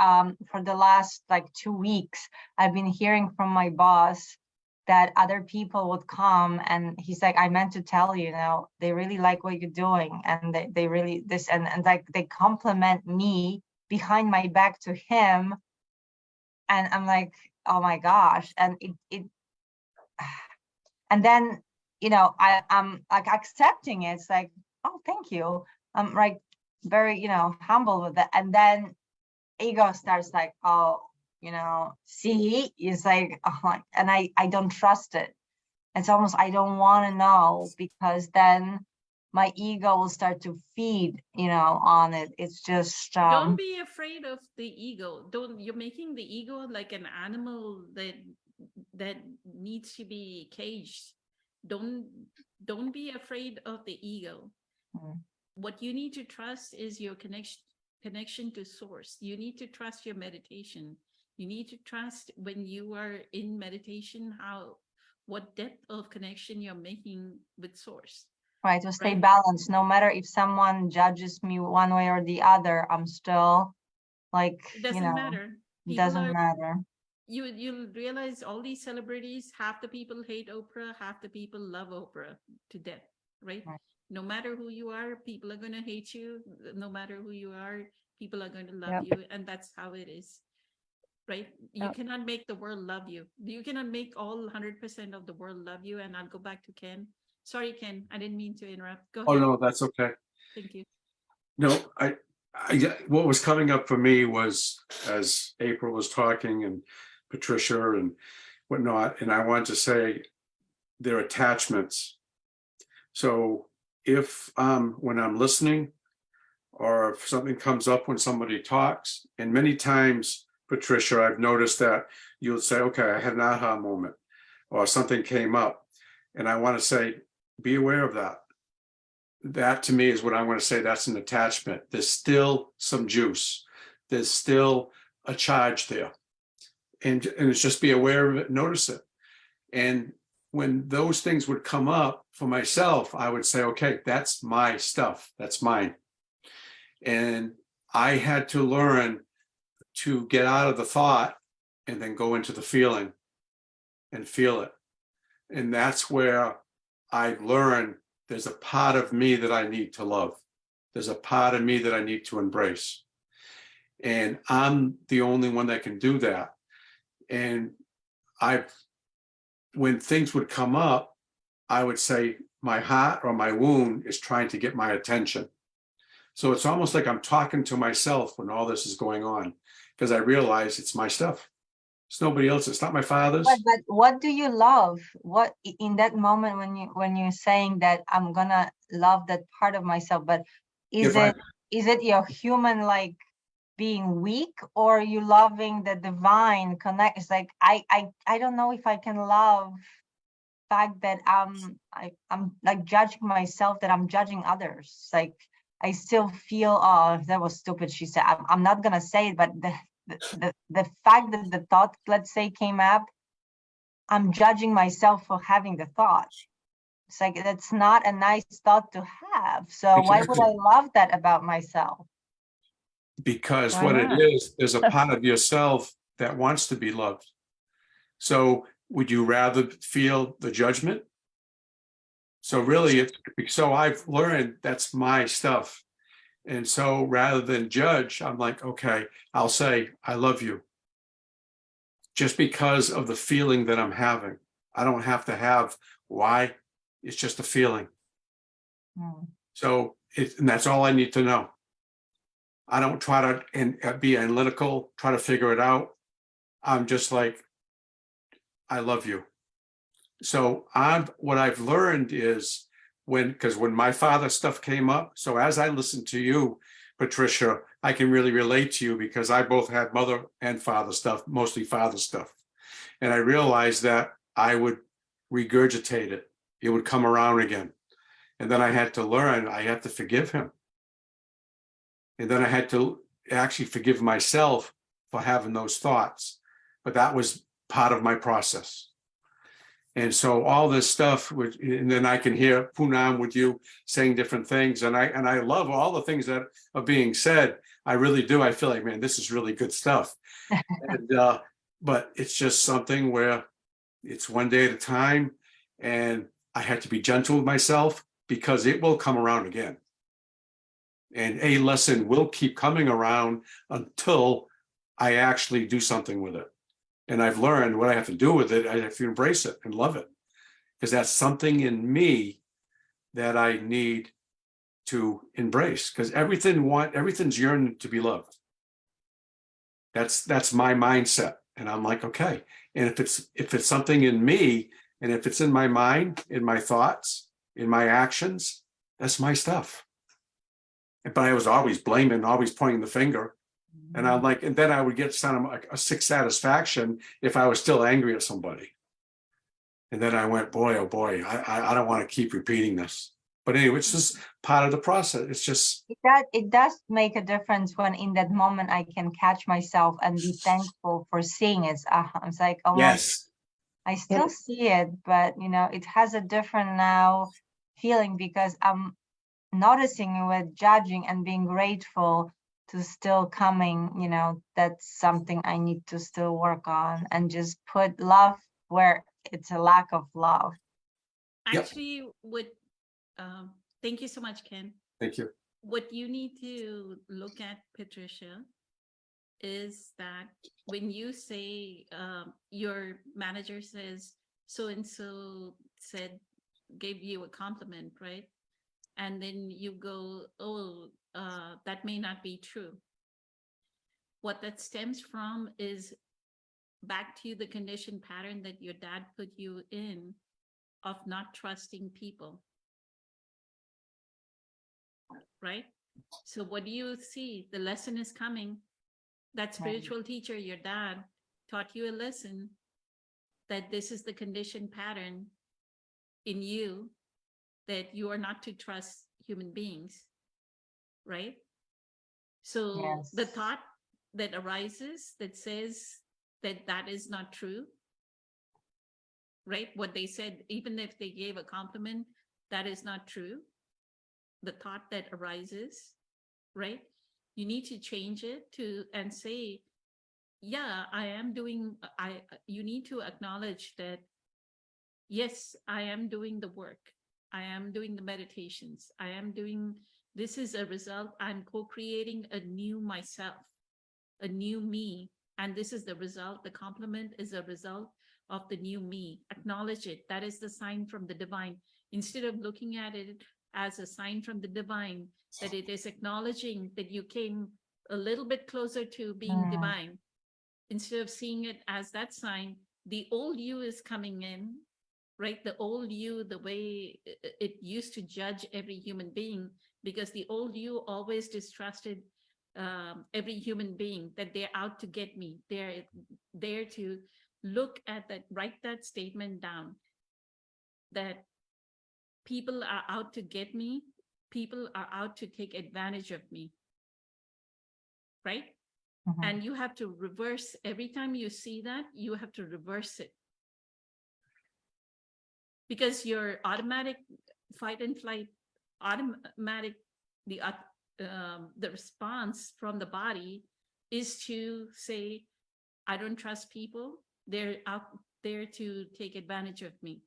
for the last like 2 weeks, I've been hearing from my boss that other people would come and he's like, I meant to tell you, they really like what you're doing. And they really this and like they compliment me behind my back to him. And I'm like, oh my gosh. And it and then, I'm like accepting it. It's like, oh, thank you. I'm like very, humble with that. And then ego starts like, oh, see, it's like, oh, and I don't trust it. It's almost, I don't want to know because then my ego will start to feed, on it. It's just, Don't be afraid of the ego. You're making the ego like an animal that needs to be caged. Don't be afraid of the ego. Mm. What you need to trust is your connection to source. You need to trust your meditation. You need to trust when you are in meditation, what depth of connection you're making with source. Right, to stay Right. balanced, no matter if someone judges me one way or the other, I'm still like, It doesn't matter. it doesn't matter. You'll realize all these celebrities, half the people hate Oprah, half the people love Oprah to death, right? Right. No matter who you are, people are going to hate you. No matter who you are, people are going to love Yep. you. And that's how it is, right? You Yep. cannot make the world love you. You cannot make all 100% of the world love you. And I'll go back to Ken. Sorry, Ken, I didn't mean to interrupt. Go Oh, ahead. no, that's okay. Thank you. No, what was coming up for me was, as April was talking and Patricia and whatnot, and I wanted to say their attachments. So if when I'm listening, or if something comes up when somebody talks, and many times, Patricia, I've noticed that you'll say, okay, I had an aha moment, or something came up, and I want to say, be aware of that. That to me is what I want to say, that's an attachment. There's still some juice. There's still a charge there. And it's just be aware of it, notice it. And when those things would come up for myself, I would say, okay, that's my stuff. That's mine. And I had to learn to get out of the thought and then go into the feeling and feel it. And that's where I learned there's a part of me that I need to love. There's a part of me that I need to embrace. And I'm the only one that can do that. And when things would come up, I would say my heart or my wound is trying to get my attention. So it's almost like I'm talking to myself when all this is going on, because I realize it's my stuff. It's nobody else's. It's not my father's. But what do you love? What in that moment when you're saying that I'm gonna love that part of myself, but is it your human like being weak, or you loving the divine connect? It's like I don't know if I can love the fact that I'm like judging myself, that I'm judging others. Like I still feel, oh, that was stupid, she said. I'm not gonna say it, but the fact that the thought, let's say, came up, I'm judging myself for having the thought. It's like, that's not a nice thought to have. So why would I love that about myself? Because Why what not? it is, there's a part of yourself that wants to be loved. So would you rather feel the judgment? So really, so I've learned that's my stuff. And so rather than judge, I'm like, okay, I'll say, I love you. Just because of the feeling that I'm having. I don't have to have why, it's just a feeling. Hmm. So and that's all I need to know. I don't try to be analytical, try to figure it out. I'm just like, I love you. So what I've learned is because when my father stuff came up, so as I listen to you, Patricia, I can really relate to you because I both had mother and father stuff, mostly father stuff. And I realized that I would regurgitate it. It would come around again. And then I had to learn, I had to forgive him. And then I had to actually forgive myself for having those thoughts. But that was part of my process. And so all this stuff, and then I can hear Poonam with you saying different things. And I love all the things that are being said. I really do. I feel like, man, this is really good stuff. But it's just something where it's one day at a time. And I had to be gentle with myself because it will come around again. And a lesson will keep coming around until I actually do something with it. And I've learned what I have to do with it. I have to embrace it and love it, because that's something in me that I need to embrace, because everything's yearning to be loved. That's my mindset. And I'm like, okay. And if it's something in me, and if it's in my mind, in my thoughts, in my actions, that's my stuff. But I was always blaming, always pointing the finger. And I'm like, and then I would get some like a sick satisfaction if I was still angry at somebody. And then I went, boy, oh boy, I don't want to keep repeating this. But anyway, it's just part of the process. It's just, It does make a difference when in that moment I can catch myself and be thankful for seeing it. It's like, oh my, yes, I still see it, but it has a different now feeling because I'm noticing it with judging and being grateful to still coming, that's something I need to still work on and just put love where it's a lack of love. Yep. Actually, thank you so much, Ken. thank you. What you need to look at, Patricia, is that when you say your manager says so and so gave you a compliment, right? And then you go, oh, that may not be true. What that stems from is back to the conditioned pattern that your dad put you in of not trusting people. Right? So what do you see? The lesson is coming. That spiritual teacher, your dad, taught you a lesson that this is the conditioned pattern in you, that you are not to trust human beings, right? So the Yes. thought that arises that says that is not true, right? What they said, even if they gave a compliment, that is not true. The thought that arises, right? You need to change it and say, yeah, I am doing, you need to acknowledge that, yes, I am doing the work. I am doing the meditations. This is a result. I'm co-creating a new myself, a new me. And this is the result. The compliment is a result of the new me. Acknowledge it. That is the sign from the divine. Instead of looking at it as a sign from the divine, that it is acknowledging that you came a little bit closer to being divine. Instead of seeing it as that sign, the old you is coming in, right? The old you, the way it used to judge every human being, because the old you always distrusted every human being, that they're out to get me. They're there to look at that, write that statement down, that people are out to get me. People are out to take advantage of me, right? And you have to reverse. Every time you see that, you have to reverse it. Because your automatic fight and flight, the response from the body is to say, I don't trust people. They're out there to take advantage of me.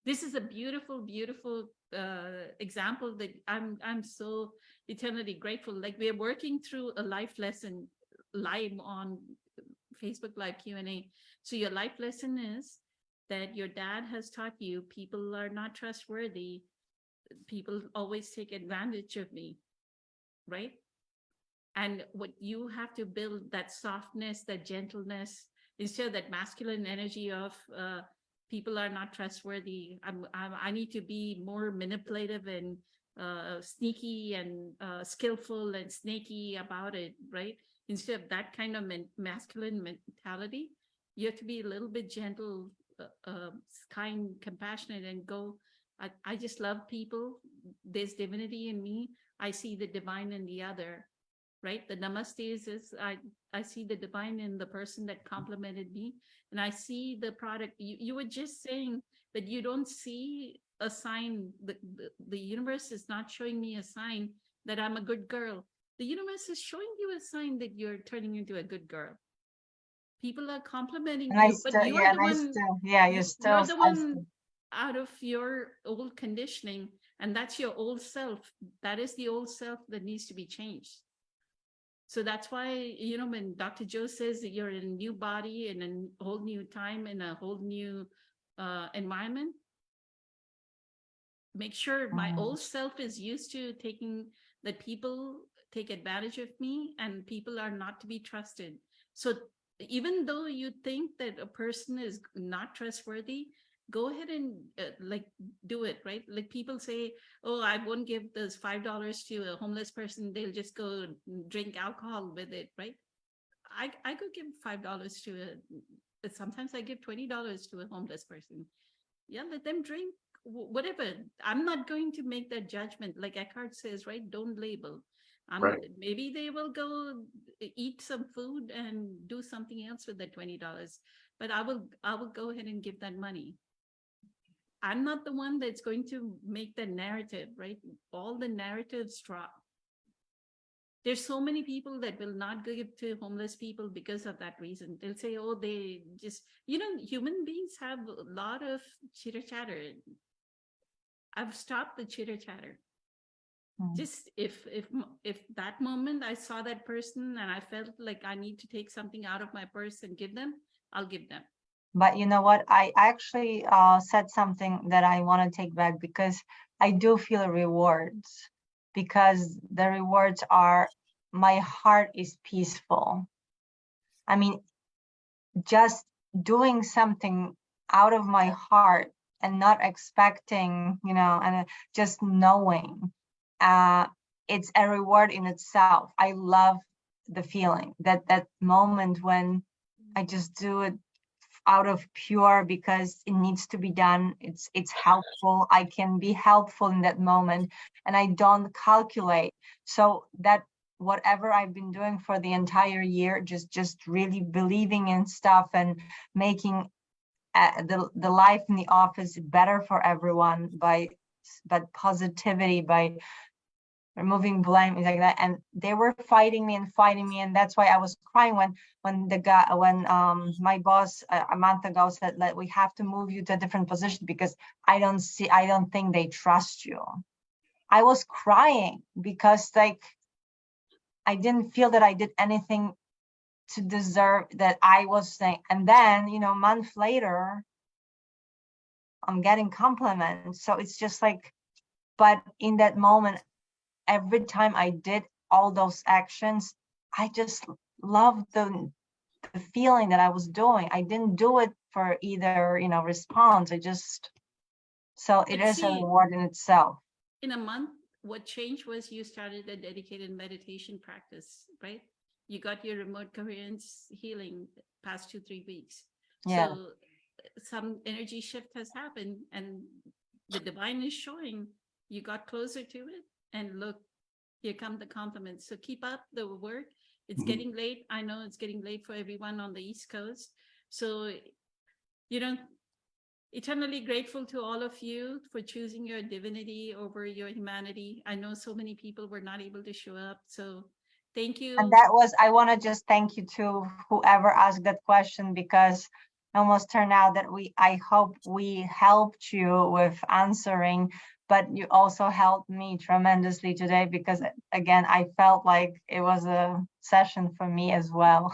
This is a beautiful, beautiful example that I'm so eternally grateful. Like, we're working through a life lesson live on Facebook Live Q&A. So your life lesson is that your dad has taught you people are not trustworthy. People always take advantage of me, right? And what you have to build, that softness, that gentleness, instead of that masculine energy of people are not trustworthy. I need to be more manipulative and sneaky and skillful and snaky about it, right? Instead of that kind of masculine mentality, you have to be a little bit gentle, kind, compassionate, and go, I just love people. There's divinity in me. I see the divine in the other, right? The namaste is I see the divine in the person that complimented me, and I see the product. You were just saying that you don't see a sign. The universe is not showing me a sign that I'm a good girl. The universe is showing you a sign that you're turning into a good girl. People are complimenting you, but you're the one out of your old conditioning, and that's your old self. That is the old self that needs to be changed. So that's why, when Dr. Joe says that you're in a new body, in a whole new time, in a whole new environment, make sure my old self is used to that people take advantage of me, and people are not to be trusted. So even though you think that a person is not trustworthy, go ahead and do it, right? Like, people say, oh, I won't give this $5 to a homeless person. They'll just go drink alcohol with it, right? I could give $5 to sometimes I give $20 to a homeless person. Yeah, let them drink whatever. I'm not going to make that judgment. Like Eckhart says, right? Don't label. Right. Maybe they will go eat some food and do something else with that $20. But I will go ahead and give that money. I'm not the one that's going to make the narrative, right? All the narratives drop. There's so many people that will not give to homeless people because of that reason. They'll say, oh, they just, human beings have a lot of chitter chatter. I've stopped the chitter chatter. Mm. Just if that moment I saw that person and I felt like I need to take something out of my purse and give them, I'll give them. But you know what? I actually said something that I want to take back, because I do feel rewards, because the rewards are, my heart is peaceful. I mean, just doing something out of my heart and not expecting, and just knowing, it's a reward in itself. I love the feeling, that moment when I just do it out of pure, because it needs to be done. It's helpful. I can be helpful in that moment, and I don't calculate. So that whatever I've been doing for the entire year, just really believing in stuff and making the life in the office better for everyone but positivity, by removing blame, like that. And they were fighting me, and that's why I was crying when my boss a month ago said that we have to move you to a different position because I don't think they trust you. I was crying because, like, I didn't feel that I did anything to deserve that. I was saying, and then a month later I'm getting compliments. So it's just like, but in that moment, every time I did all those actions, I just loved the feeling that I was doing. I didn't do it for either, response. So it But is a see, reward in itself. in a month, what changed was you started a dedicated meditation practice, right? You got your remote coherence healing past 2-3 weeks. Yeah. So some energy shift has happened, and the divine is showing you got closer to it. And look, here come the compliments. So keep up the work. It's Mhm. getting late. I know it's getting late for everyone on the East Coast. So, eternally grateful to all of you for choosing your divinity over your humanity. I know so many people were not able to show up. So thank you. And I want to just thank you to whoever asked that question, because it almost turned out that I hope we helped you with answering, but you also helped me tremendously today, because again, I felt like it was a session for me as well.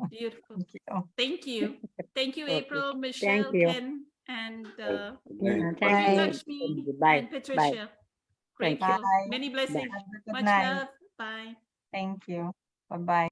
Beautiful. Thank you. Thank you. Thank you, Okay. April, Michelle, you. Ken, and Yeah, Lakshmi thank you. Bye. and Patricia. Thank Grateful. you. Many blessings. Have a good Much night. love. Bye. Thank you. Bye-bye.